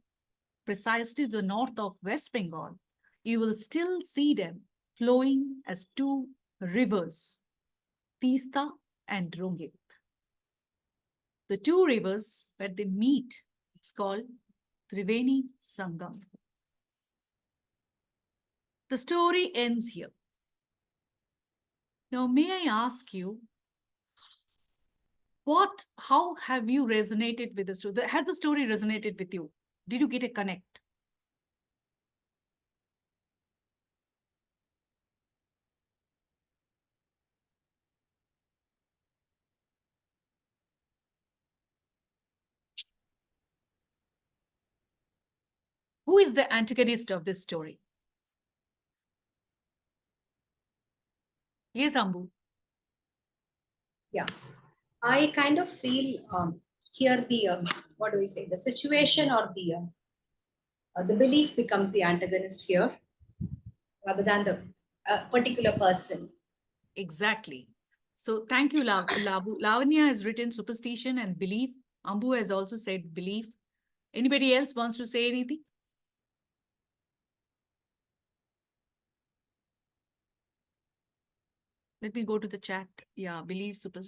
precisely the north of West Bengal, you will still see them flowing as two rivers, Tista and Rongit. The two rivers where they meet, it's called Triveni Sangam. The story ends here. Now, may I ask you, how have you resonated with the story? Has the story resonated with you? Did you get a connect? Who is the antagonist of this story? Yes, Ambu. Yeah, I kind of feel here what do we say, the situation or the belief becomes the antagonist here rather than the particular person. Exactly. So thank you, Lavanya has written superstition and belief. Ambu has also said belief. Anybody else wants to say anything? Let me go to the chat. Yeah, belief, super.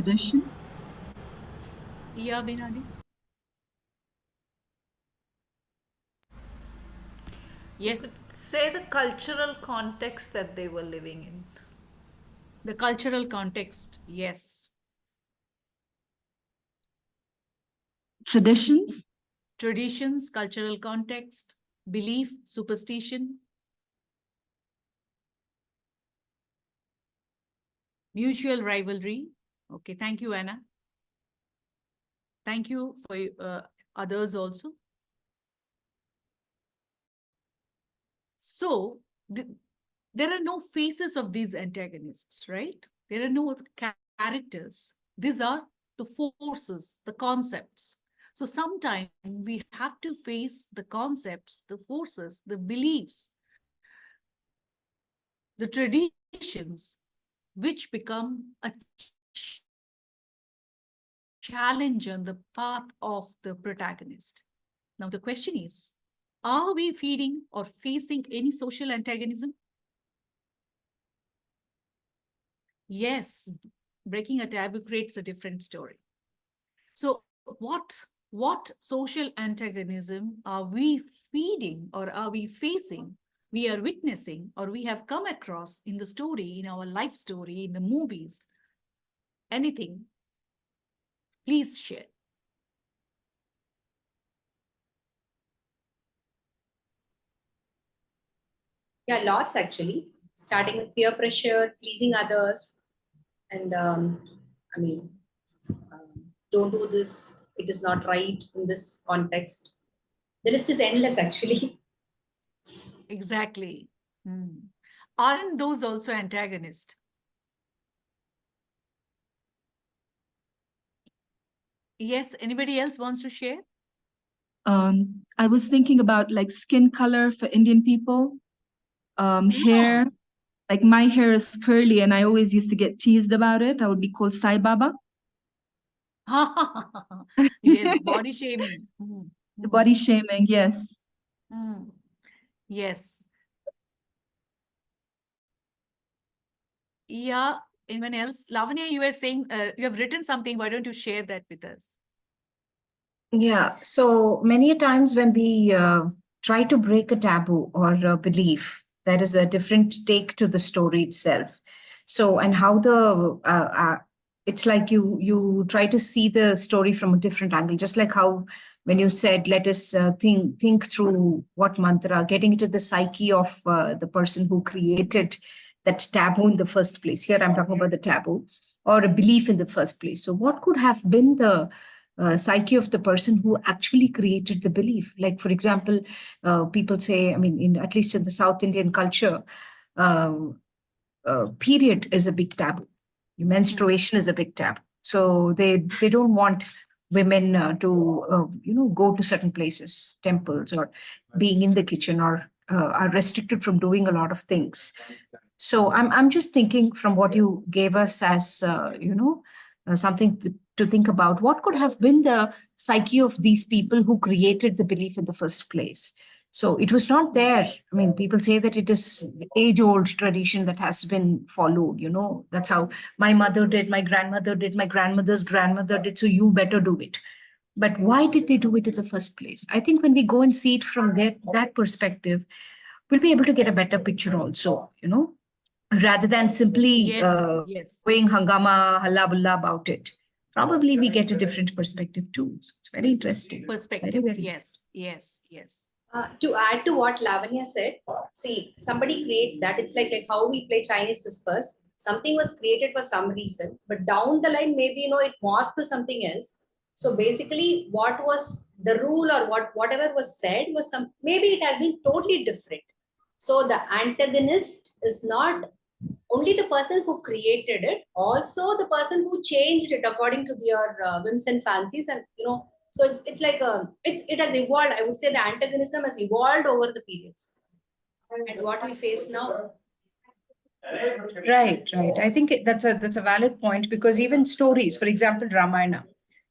tradition. Yeah, Binani. You could Yes, say the cultural context that they were living in. the cultural context. Yes. Traditions. Traditions, cultural context, belief, superstition, mutual rivalry. Okay, thank you, Anna. Thank you for others also. So, there are no faces of these antagonists, right? There are no characters. These are the forces, the concepts. So sometimes we have to face the concepts, the forces, the beliefs, the traditions, which become a challenge on the path of the protagonist. Now, the question is, are we feeding or facing any social antagonism? Yes, breaking a taboo creates a different story. So what social antagonism are we feeding or are we facing, we are witnessing, or we have come across in the story, in our life story, in the movies? Anything? Please share. Yeah, lots actually. Starting with peer pressure, pleasing others, and I mean, don't do this. It is not right in this context. The list is endless actually. Exactly. Hmm. Aren't those also antagonists? Yes, anybody else wants to share? I was thinking about like skin color for Indian people, hair. Like my hair is curly, and I always used to get teased about it. I would be called Sai Baba. Yes, body shaming. Hmm. The body shaming, yes. Hmm. Yes. Yeah. Anyone else? Lavanya, you were saying you have written something. Why don't you share that with us? Yeah, so many a times when we try to break a taboo or a belief, there is a different take to the story itself. So, and how it's like you try to see the story from a different angle, just like how when you said, let us think through what mantra, getting into the psyche of the person who created that taboo in the first place. Here I'm talking about the taboo or a belief in the first place. So, what could have been the psyche of the person who actually created the belief? Like, for example, people say, I mean, at least in the South Indian culture, um, period is a big taboo. Menstruation is a big taboo. So they don't want women to go to certain places, temples, or being in the kitchen, or are restricted from doing a lot of things. So I'm just thinking from what you gave us as something to think about. What could have been the psyche of these people who created the belief in the first place? So it was not there. I mean, people say that it is age-old tradition that has been followed. That's how my mother did, my grandmother did, my grandmother's grandmother did. So you better do it. But why did they do it in the first place? I think when we go and see it from that perspective, we'll be able to get a better picture also. Rather than simply Yes, yes. going hangama, halla bulla about it. Probably we get a different perspective too. So it's very interesting. Perspective. Very Yes, yes, yes. To add to what Lavanya said, see, somebody creates that. It's like how we play Chinese whispers. Something was created for some reason, but down the line, maybe it morphed to something else. So basically, what was the rule or whatever was said was maybe it has been totally different. So the antagonist is not only the person who created it, also the person who changed it according to their whims and fancies, and so it's like it has evolved. I would say the antagonism has evolved over the periods, and what we face now. Right, right. I think that's a valid point, because even stories, for example, Ramayana,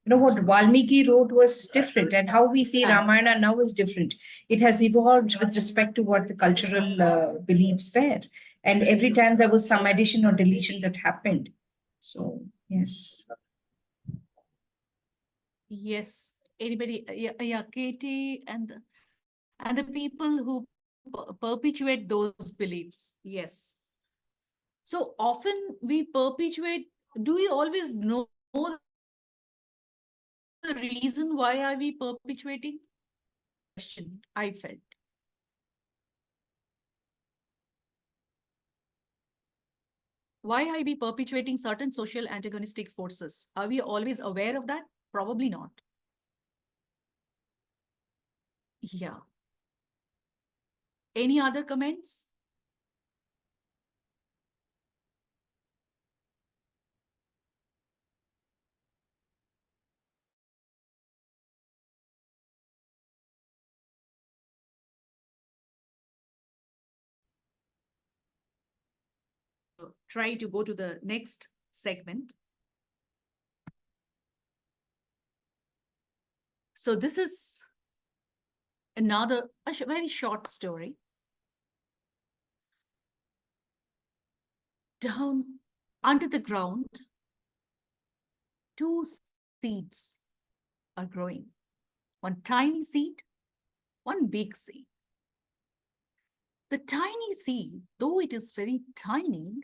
what Valmiki wrote was different, and how we see Ramayana now is different. It has evolved with respect to what the cultural beliefs were, and every time there was some addition or deletion that happened. So Yes. Yes. Anybody? Yeah, Katie and the people who perpetuate those beliefs. Yes. So often we perpetuate. Do we always know the reason why are we perpetuating? Question I felt. Why are we perpetuating certain social antagonistic forces? Are we always aware of that? Probably not. Yeah. Any other comments? Try to go to the next segment. So this is another very short story. Down under the ground, two seeds are growing. One tiny seed, one big seed. The tiny seed, though it is very tiny,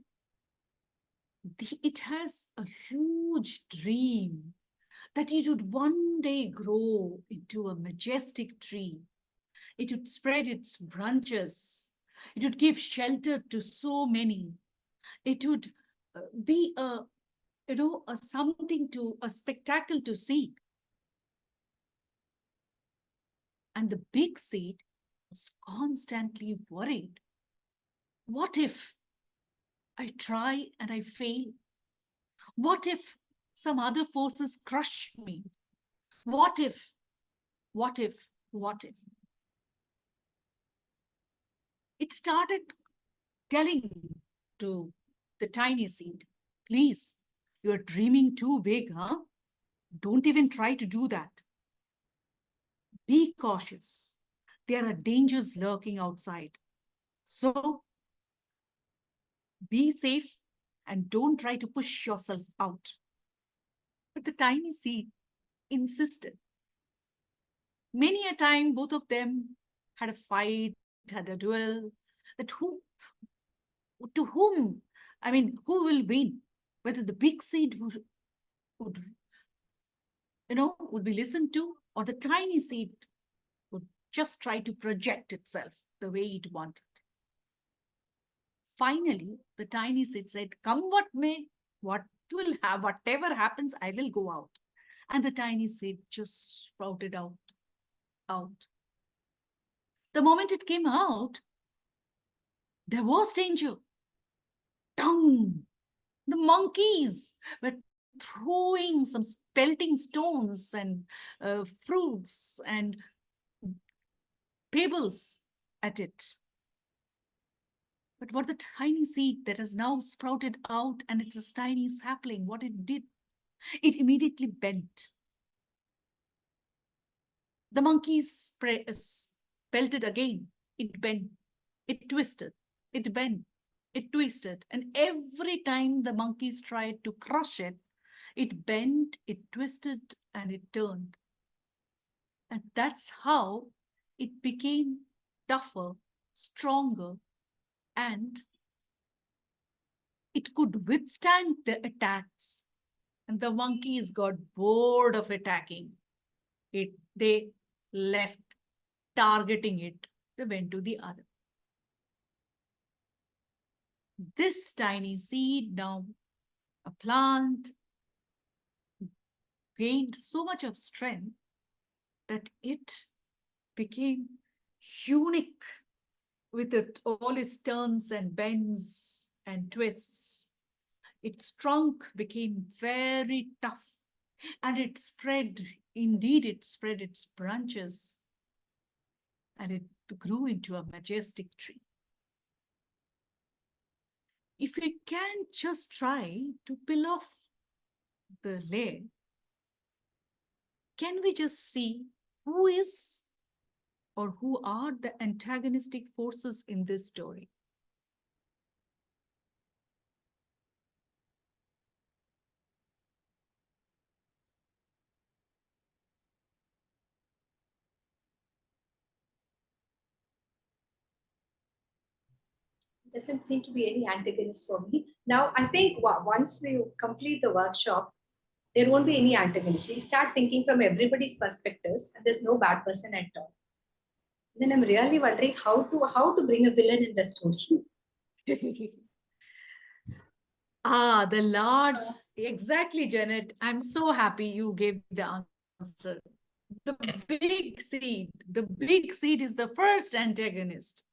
it has a huge dream that it would one day grow into a majestic tree. It would spread its branches. It would give shelter to so many. It would be a something to, a spectacle to see. And the big seed was constantly worried. What if I try and I fail? What if some other forces crush me? What if, what if, what if? It started telling to the tiny seed, please, you're dreaming too big, huh? Don't even try to do that. Be cautious. There are dangers lurking outside. So be safe and don't try to push yourself out. But the tiny seed insisted. Many a time, both of them had a fight, had a duel, that who will win? Whether the big seed would be listened to, or the tiny seed would just try to project itself the way it wanted. Finally, the tiny seed said, come what may, whatever happens, I will go out. And the tiny seed just sprouted out. The moment it came out, there was danger. Down! The monkeys were throwing some pelting stones and fruits and pebbles at it. But what the tiny seed that has now sprouted out and it's a tiny sapling, what it did, it immediately bent. The monkeys pelted again. It bent, it twisted, it bent, it twisted. And every time the monkeys tried to crush it, it bent, it twisted, and it turned. And that's how it became tougher, stronger, and it could withstand the attacks. And the monkeys got bored of attacking it. They left targeting it. They went to the other. This tiny seed, now a plant, gained so much of strength that it became unique with all its turns and bends and twists. Its trunk became very tough and it spread its branches and it grew into a majestic tree. If we can just try to peel off the layer, can we just see who is or who are the antagonistic forces in this story? doesn't seem to be any antagonist for me. Now, I think once we complete the workshop, there won't be any antagonist. We start thinking from everybody's perspectives, and there's no bad person at all. Then I'm really wondering how to bring a villain in the story. The Lords. Exactly, Janet. I'm so happy you gave the answer. The big seed. The big seed is the first antagonist.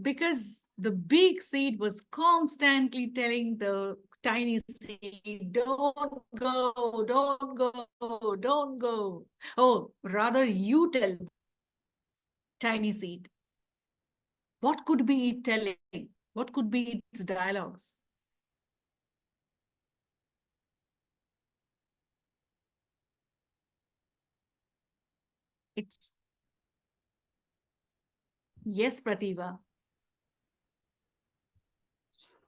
Because the big seed was constantly telling the tiny seed, don't go, don't go, don't go. Oh, rather you tell tiny seed. What could be it telling? What could be its dialogues? It's yes, Prativa.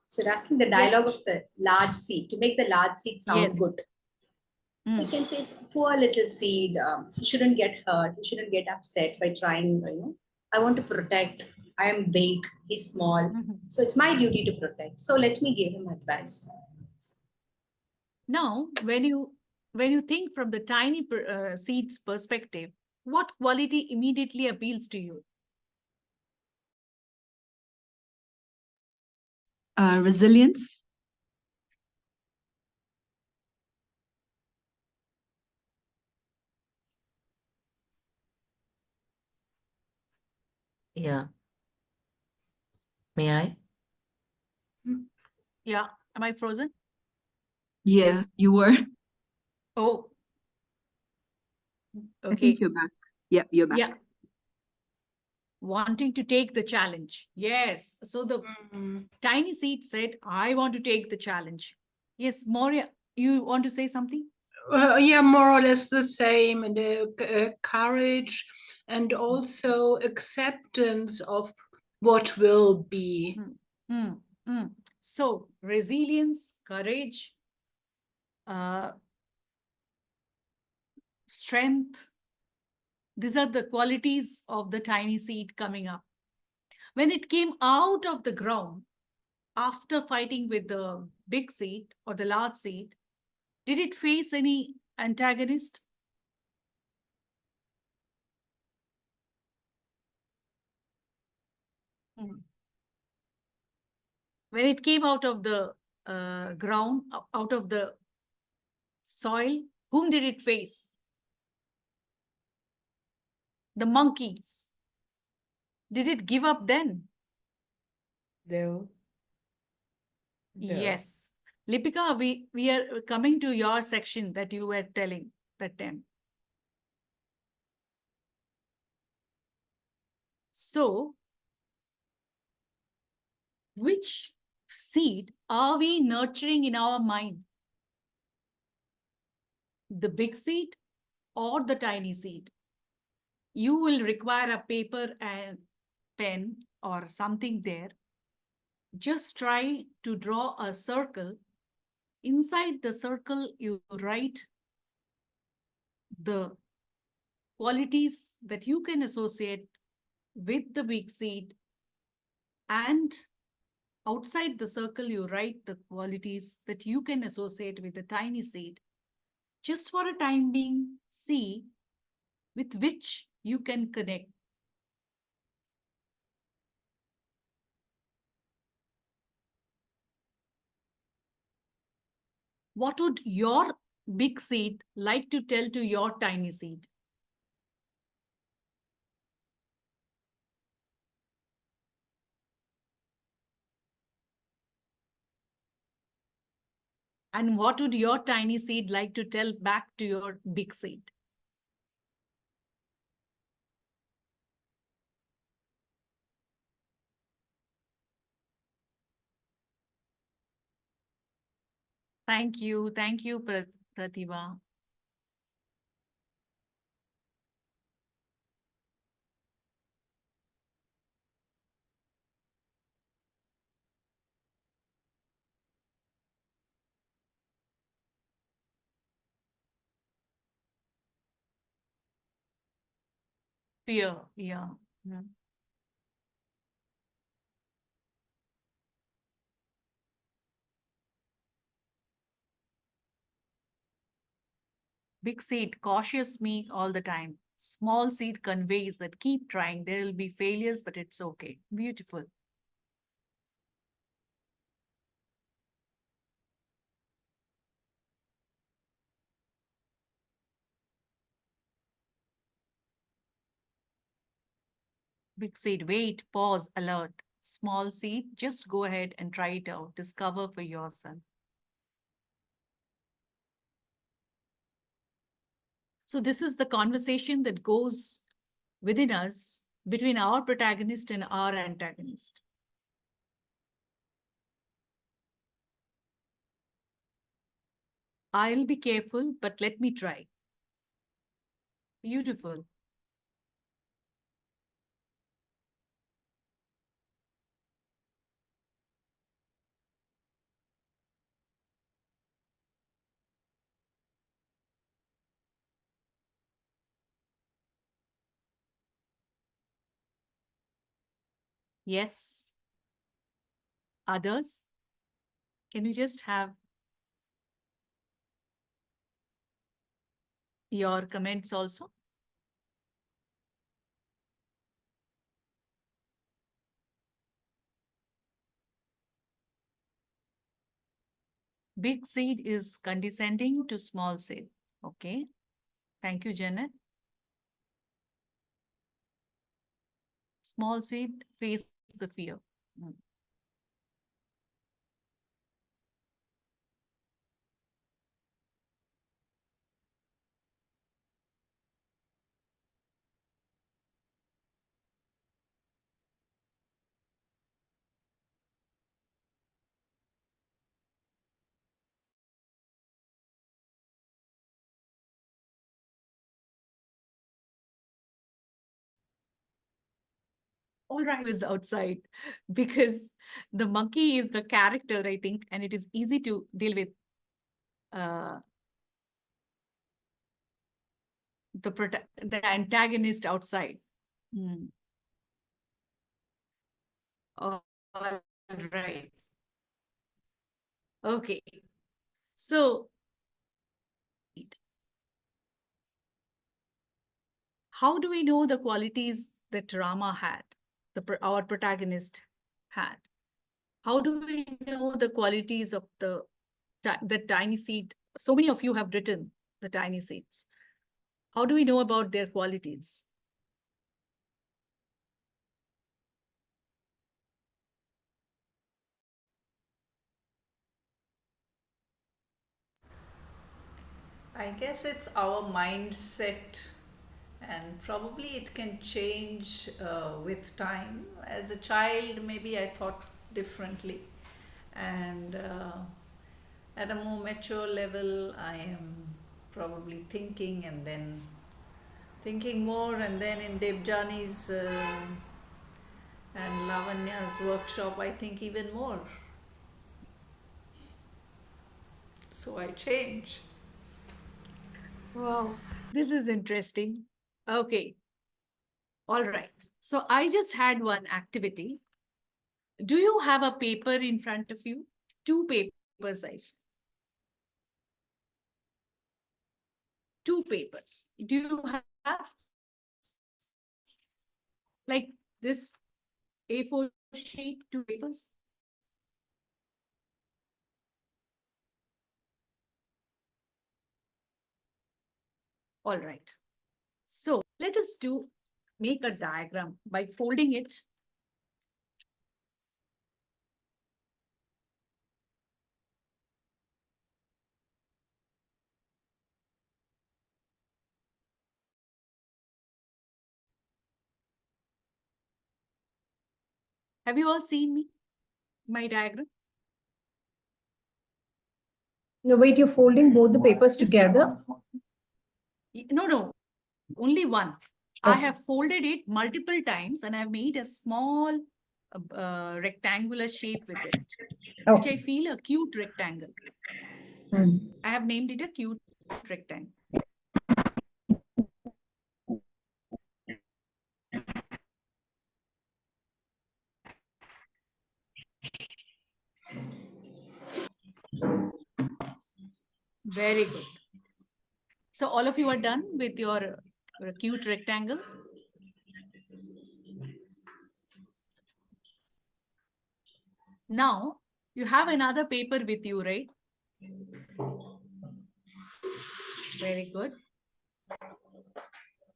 So you're asking the dialogue Yes. of the large seed to make the large seed sound Yes. good. So I can say, poor little seed, he shouldn't get hurt. He shouldn't get upset by trying, I want to protect. I am big, he's small. So it's my duty to protect. So let me give him advice. Now, when you think from the tiny seed's perspective, what quality immediately appeals to you? Resilience. Yeah. May I? Yeah. Am I frozen? Yeah, you were. Oh. I Okay. think you're back. Yeah, you're back. Yeah. Wanting to take the challenge. Yes. So the tiny seed said, I want to take the challenge. Yes, Moria, you want to say something? Yeah, more or less the same, and courage and also acceptance of what will be. So resilience, courage, strength, these are the qualities of the tiny seed coming up. When it came out of the ground, after fighting with the big seed or the large seed, did it face any antagonist? When it came out of the ground, out of the soil, whom did it face? The monkeys. Did it give up then? No. Yes. Lipika, we are coming to your section that you were telling that time. So, which seed are we nurturing in our mind? The big seed or the tiny seed? You will require a paper and pen or something there. Just try to draw a circle. Inside the circle, you write the qualities that you can associate with the big seed, and outside the circle, you write the qualities that you can associate with the tiny seed. Just for a time being, see with which you can connect. What would your big seed like to tell to your tiny seed? And what would your tiny seed like to tell back to your big seed? Thank you. Thank you, Pratibha. Fear, yeah. Big seed cautious me all the time. Small seed conveys that keep trying. There will be failures, but it's okay. Beautiful. Big seed, wait, pause, alert. Small seed, just go ahead and try it out. Discover for yourself. So this is the conversation that goes within us between our protagonist and our antagonist. I'll be careful, but let me try. Beautiful. Yes. Others? Can you just have your comments also? Big seed is condescending to small seed. Okay. Thank you, Janet. Small seed face the fear. All right, is outside because the monkey is the character, I think, and it is easy to deal with the antagonist outside. All right. Okay. So how do we know the qualities that Rama had, our protagonist had? How do we know the qualities of the tiny seed? So many of you have written the tiny seeds. How do we know about their qualities? I guess it's our mindset, and probably it can change with time. As a child, maybe I thought differently, and at a more mature level, I am probably thinking and then thinking more, and then in Debjani's and Lavanya's workshop, I think even more. So I change. Wow, this is interesting. Okay. All right. So I just had one activity. Do you have a paper in front of you? Two papers, I see. Two papers. Do you have like this A4 sheet, two papers? All right. So let us make a diagram by folding it. Have you all seen my diagram? No, wait, you're folding both the papers together? No, only one. I Okay. have folded it multiple times and I've made a small rectangular shape with it, which I feel a cute rectangle. I have named it a cute rectangle. Very good. So all of you are done with your cute rectangle? Now, you have another paper with you, right? Very good.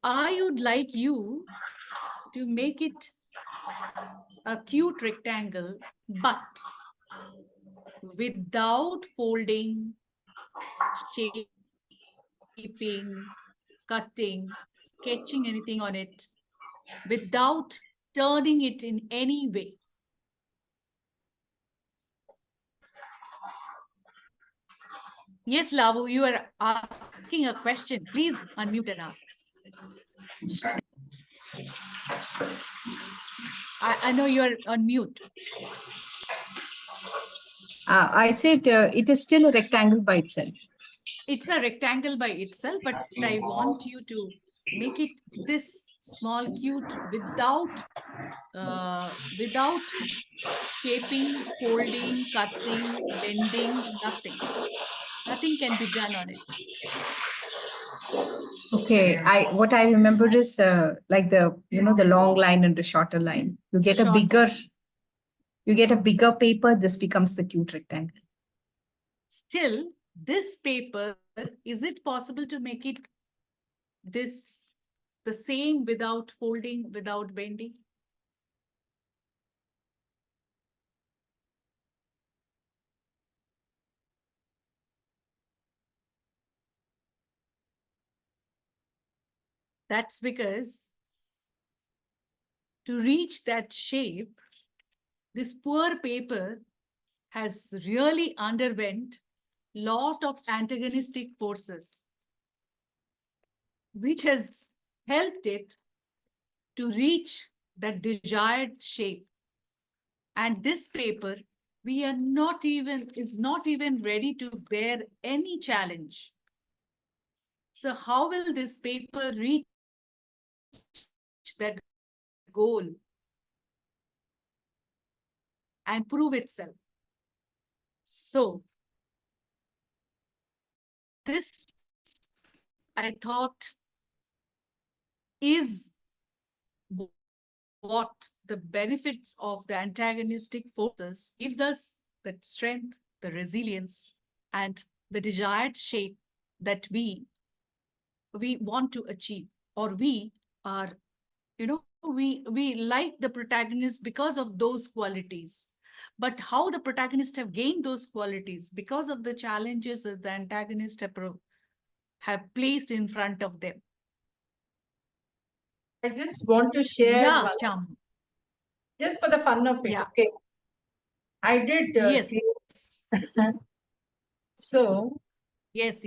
I would like you to make it a cute rectangle, but without folding, shaping, cutting, sketching anything on it, without turning it in any way. Yes, Lavu, you are asking a question. Please unmute and ask. I know you are on mute. I said it is still a rectangle by itself. It's a rectangle by itself, but I want you to make it this small, cute, without shaping, folding, cutting, bending, nothing. Nothing can be done on it. Okay, what I remember is like the the long line and the shorter line. You get a bigger paper. This becomes the cute rectangle. Still, this paper, is it possible to make it this the same without folding, without bending? That's because to reach that shape, this poor paper has really underwent lot of antagonistic forces, which has helped it to reach that desired shape. And this paper, is not even ready to bear any challenge. So how will this paper reach that goal and prove itself? So this, I thought, is what the benefits of the antagonistic forces gives us, that strength, the resilience, and the desired shape that we want to achieve, or we are, we like the protagonist because of those qualities. But how the protagonists have gained those qualities? Because of the challenges that the antagonists have placed in front of them. I just want to share one, just for the fun of it. Yeah. Okay, I did. Yes. So Yes.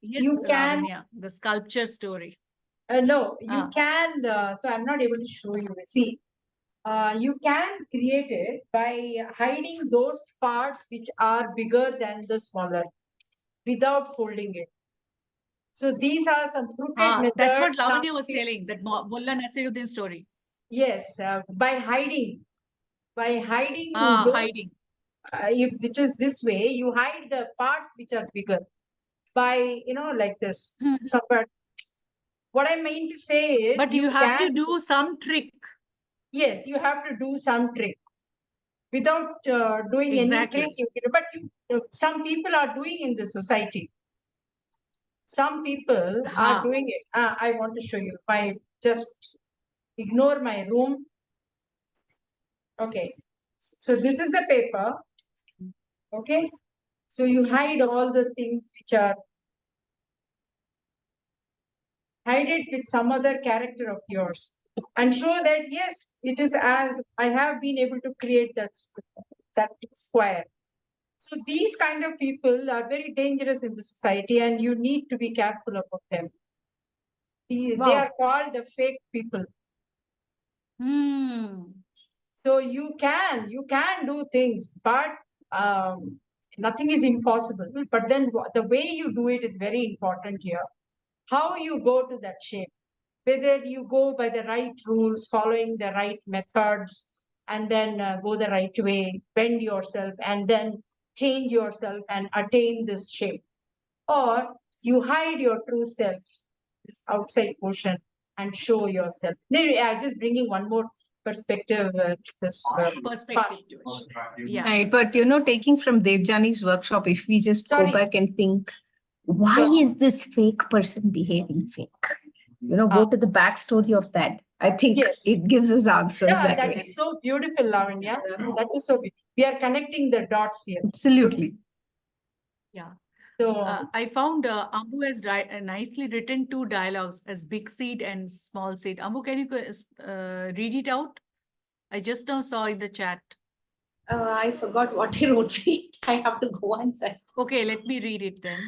You can- Lavanya, the sculpture story. No, you can. So I'm not able to show you. See, you can create it by hiding those parts which are bigger than the smaller, without folding it. So these are some crooked methods. That's what Lavanya was telling, that Mullah Nasiruddin story. Yes, by hiding those. Hiding. If it is this way, you hide the parts which are bigger by like this. But what I mean to say is, but you have to do some trick. Yes, you have to do some trick without doing Exactly. anything. But some people are doing in the society. Some people are doing it. I want to show you. I just ignore my room. Okay. So this is the paper. Okay. So you hide all the things which are, hide it with some other character of yours and show that, yes, it is as I have been able to create that square. So these kind of people are very dangerous in the society, and you need to be careful about them. They are called the fake people. So you can do things, but nothing is impossible. But then the way you do it is very important here. How you go to that shape, whether you go by the right rules, following the right methods, and then go the right way, bend yourself, and then change yourself and attain this shape. Or you hide your true self, this outside portion, and show yourself. Maybe I'm just bringing one more perspective to this Perspective to it. Yeah. Right, but taking from Debjani's workshop, if we just Sorry. go back and think, why is this fake person behaving fake? Go to the backstory of that. I think Yes. it gives us answers Yeah, that that way. is so beautiful, Lavanya. That is so beautiful. We are connecting the dots here. Absolutely. Yeah. So I found Ambu has nicely written two dialogues as big seed and small seed. Ambu, can you read it out? I just now saw in the chat. I forgot what he wrote. I have to go and search. Okay, let me read it then.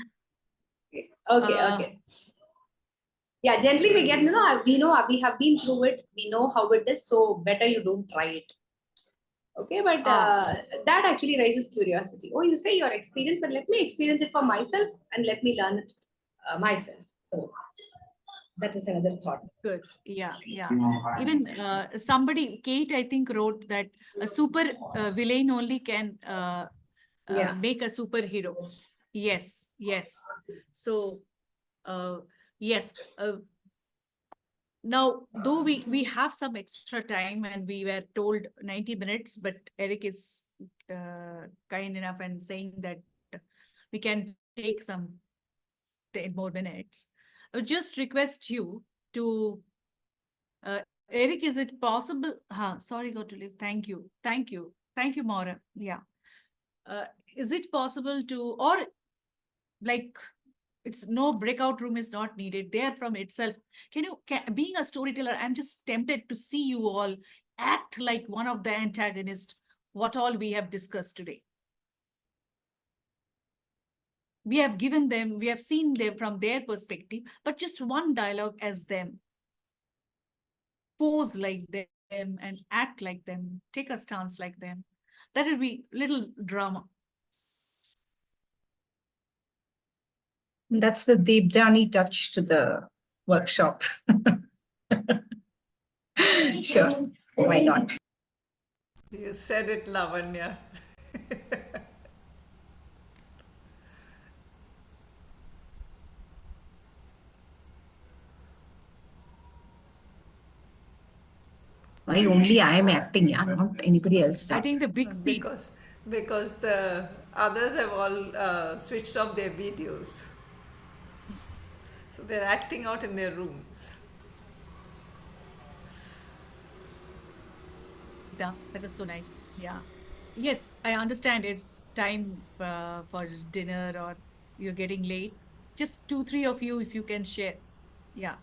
Okay, okay. Yeah, generally we get, we have been through it. We know how it is. So better you don't try it. Okay, but that actually raises curiosity. Oh, you say your experience, but let me experience it for myself and let me learn it myself. So that was another thought. Good. Yeah, yeah. Even somebody, Kate, I think, wrote that a super villain only can make a superhero. Yes, yes. So, yes. Now, though we have some extra time and we were told 90 minutes, but Eric is kind enough and saying that we can take some 10 more minutes. I would just request you to, Eric, is it possible? Sorry, got to leave. Thank you. Thank you. Thank you, Maura. Yeah. Is it possible to, or like, it's no breakout room is not needed there from itself. Being a storyteller, I'm just tempted to see you all act like one of the antagonists, what all we have discussed today. We have given them, we have seen them from their perspective, but just one dialogue as them. Pose like them and act like them, take a stance like them. That will be little drama. That's the Debjani touch to the workshop. Sure, why not? You said it, Lavanya. Why only I am acting, yeah, not anybody else. I think the big seat. Because the others have all switched off their videos. So they're acting out in their rooms. Yeah, that was so nice. Yeah. Yes, I understand it's time for dinner or you're getting late. Just 2, 3 of you, if you can share. Yeah.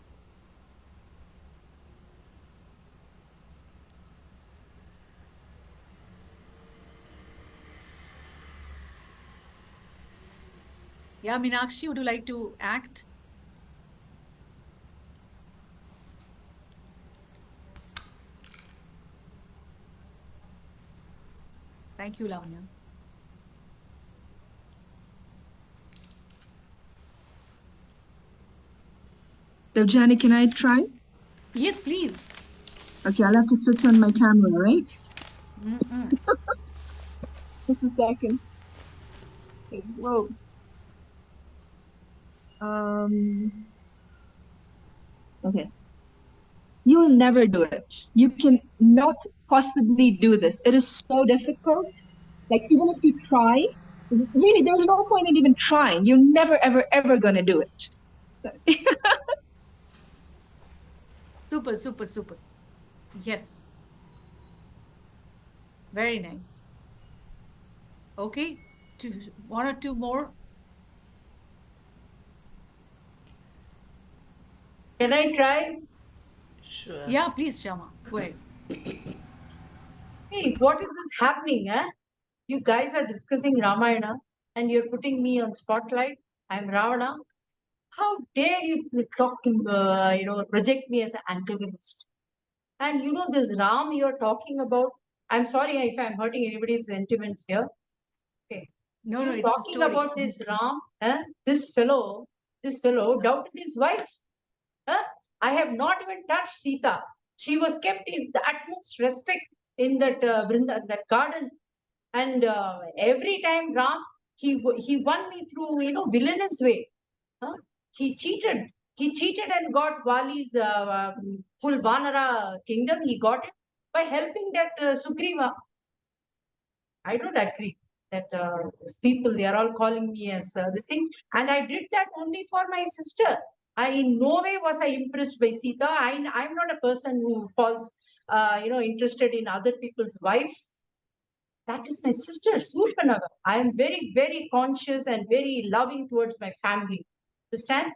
Yeah, Meenakshi, would you like to act? Thank you, Lavanya. Debjani, can I try? Yes, please. Okay, I'll have to switch on my camera, right? Just a second. Okay, whoa. Okay. You'll never do it. You can not possibly do this. It is so difficult. Like, even if you try, really, there's no point in even trying. You're never, ever, ever going to do it. Super, super, super. Yes. Very nice. Okay. 1 or 2 more. Can I try? Sure. Yeah, please, Shama. Go ahead. Hey, what is this happening? You guys are discussing Ramayana and you're putting me on spotlight. I'm Ravana. How dare you talk to, project me as an antagonist? And this Ram you're talking about. I'm sorry if I'm hurting anybody's sentiments here. Okay. No, You're it's a talking story. about this Ram, this fellow doubted his wife. I have not even touched Sita. She was kept in the utmost respect in that that garden. And every time Ram, he won me through, villainous way. He cheated. He cheated and got Wali's full Vanara kingdom. He got it by helping that Sugriva. I don't agree that these people, they are all calling me as this thing. And I did that only for my sister. In no way was I impressed by Sita. I'm not a person who falls, interested in other people's wives. That is my sister, Surpanaga. I am very, very conscious and very loving towards my family. Understand?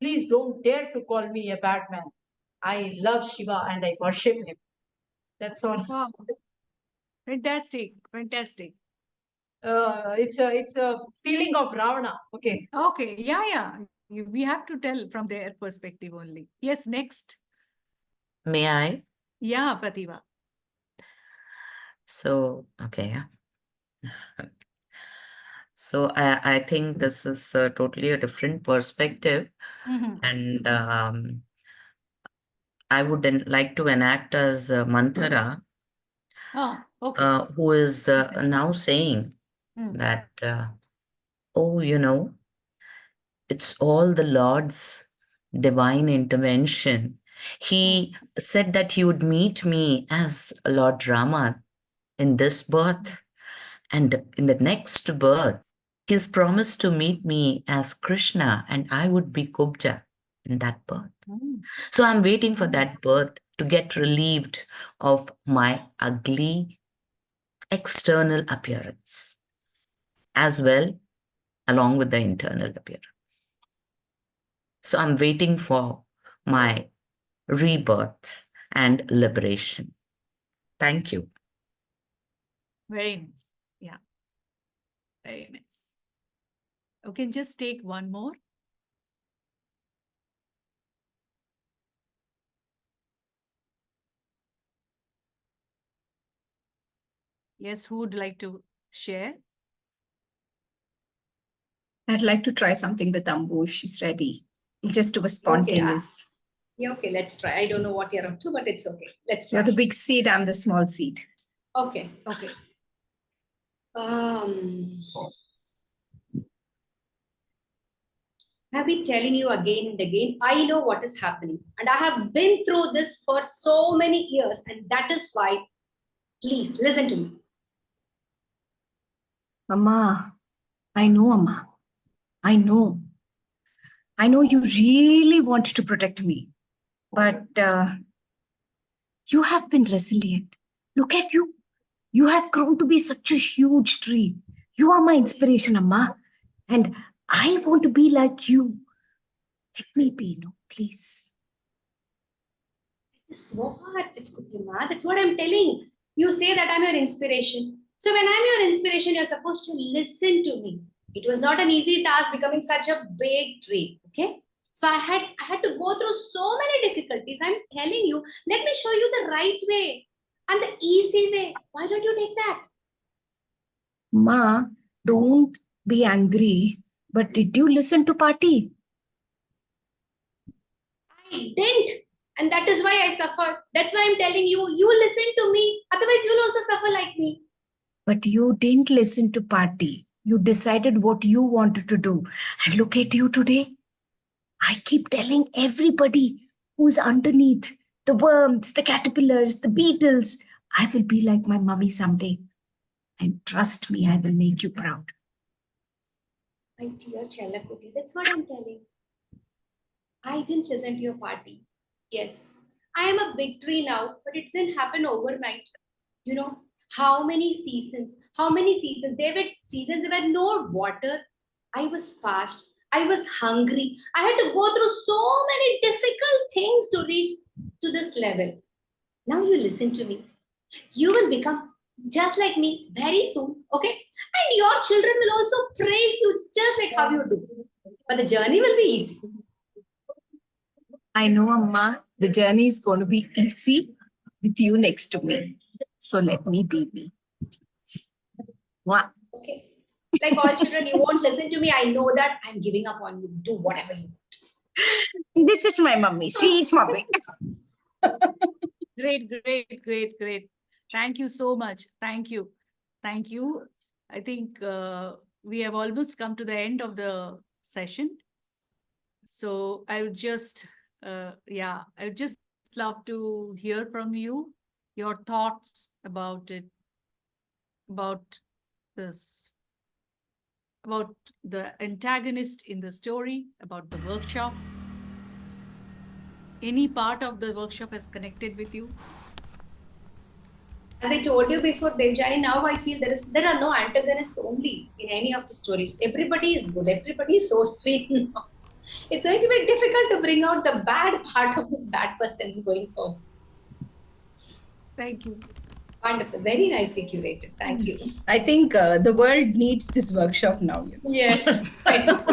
Please don't dare to call me a bad man. I love Shiva and I worship him. That's all. Wow. Fantastic. Fantastic. It's a feeling of Ravana. Okay. Okay. Yeah. We have to tell from their perspective only. Yes, next. May I? Yeah, Pratibha. So, okay. So I think this is totally a different perspective. And I would like to enact as Manthara, Okay. who is now saying that, oh, it's all the Lord's divine intervention. He said that he would meet me as Lord Rama in this birth, and in the next birth, he's promised to meet me as Krishna, and I would be Kubja in that birth. So I'm waiting for that birth to get relieved of my ugly external appearance, as well along with the internal appearance. So I'm waiting for my rebirth and liberation. Thank you. Very nice. Yeah. Very nice. Okay, just take one more. Yes, who would like to share? I'd like to try something with Ambu. She's ready. Just do a spontaneous. Okay, let's try. I don't know what you're up to, but it's okay. Let's try. You're the big seed, I'm the small seed. Okay. I've been telling you again and again, I know what is happening. And I have been through this for so many years. And that is why, please listen to me. Amma, I know, Amma. I know. I know you really want to protect me. But you have been resilient. Look at you. You have grown to be such a huge tree. You are my inspiration, Amma. And I want to be like you. Let me be, no, please. That's what I'm telling. You say that I'm your inspiration. So when I'm your inspiration, you're supposed to listen to me. It was not an easy task becoming such a big tree. Okay. So I had to go through so many difficulties. I'm telling you, let me show you the right way and the easy way. Why don't you take that? Ma, don't be angry. But did you listen to Party? I didn't. And that is why I suffered. That's why I'm telling you, you listen to me. Otherwise, you'll also suffer like me. But you didn't listen to Party. You decided what you wanted to do. And look at you today. I keep telling everybody who's underneath, the worms, the caterpillars, the beetles, I will be like my mummy someday. And trust me, I will make you proud. My dear Chelakuti, that's what I'm telling. I didn't listen to your Party. Yes, I am a big tree now, but it didn't happen overnight. You know, how many seasons? There were seasons there were no water. I was parched. I was hungry. I had to go through so many difficult things to reach to this level. Now you listen to me. You will become just like me very soon, okay? And your children will also praise you just like how you do. But the journey will be easy. I know, Amma, the journey is going to be easy with you next to me. So let me be me. Mwah. Okay. Like all children, you won't listen to me. I know that. I'm giving up on you. Do whatever you want. This is my mummy, sweet mummy. Great. Thank you so much. Thank you. I think we have almost come to the end of the session. So I would just, I would just love to hear from you, your thoughts about it, about this, about the antagonist in the story, about the workshop. Any part of the workshop has connected with you? As I told you before, Debjani, now I feel there are no antagonists only in any of the stories. Everybody is good. Everybody is so sweet. It's going to be difficult to bring out the bad part of this bad person going forward. Thank you. Wonderful. Very nicely curated. Thank you. I think the world needs this workshop now. Yes. I know.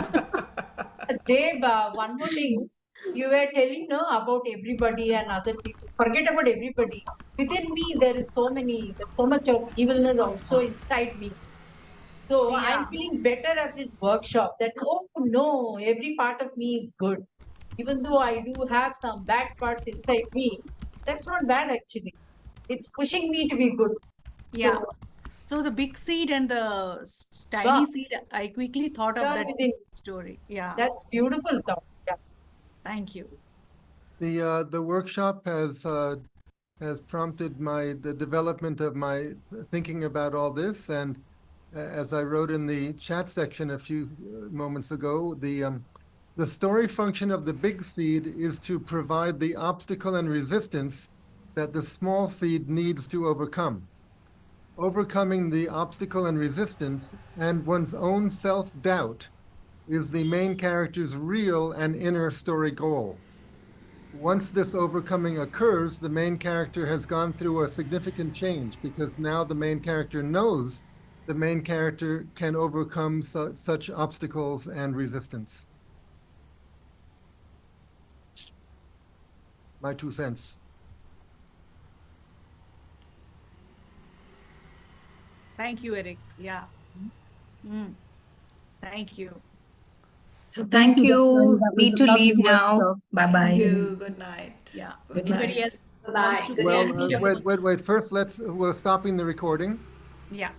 Dave, one more thing. You were telling no about everybody and other people. Forget about everybody. Within me, there's so much of evilness also inside me. So I'm feeling better at this workshop that, oh no, every part of me is good. Even though I do have some bad parts inside me, that's not bad actually. It's pushing me to be good. Yeah. So, So the big seed and the tiny seed, I quickly thought of that within, story. Yeah. that's beautiful thought. Yeah. Thank you. The workshop has prompted the development of my thinking about all this. And as I wrote in the chat section a few moments ago, the story function of the big seed is to provide the obstacle and resistance that the small seed needs to overcome. Overcoming the obstacle and resistance and one's own self-doubt is the main character's real and inner story goal. Once this overcoming occurs, the main character has gone through a significant change because now the main character knows the main character can overcome such obstacles and resistance. My 2 cents. Thank you, Eric. Yeah. Thank you. So thank you. That was Need a to lovely leave now. workshop. Bye bye. Thank you. Good night. Yeah. Good Anybody night. else Bye-bye. wants to Good say night. anything? Wait. First, we're stopping the recording. Yeah.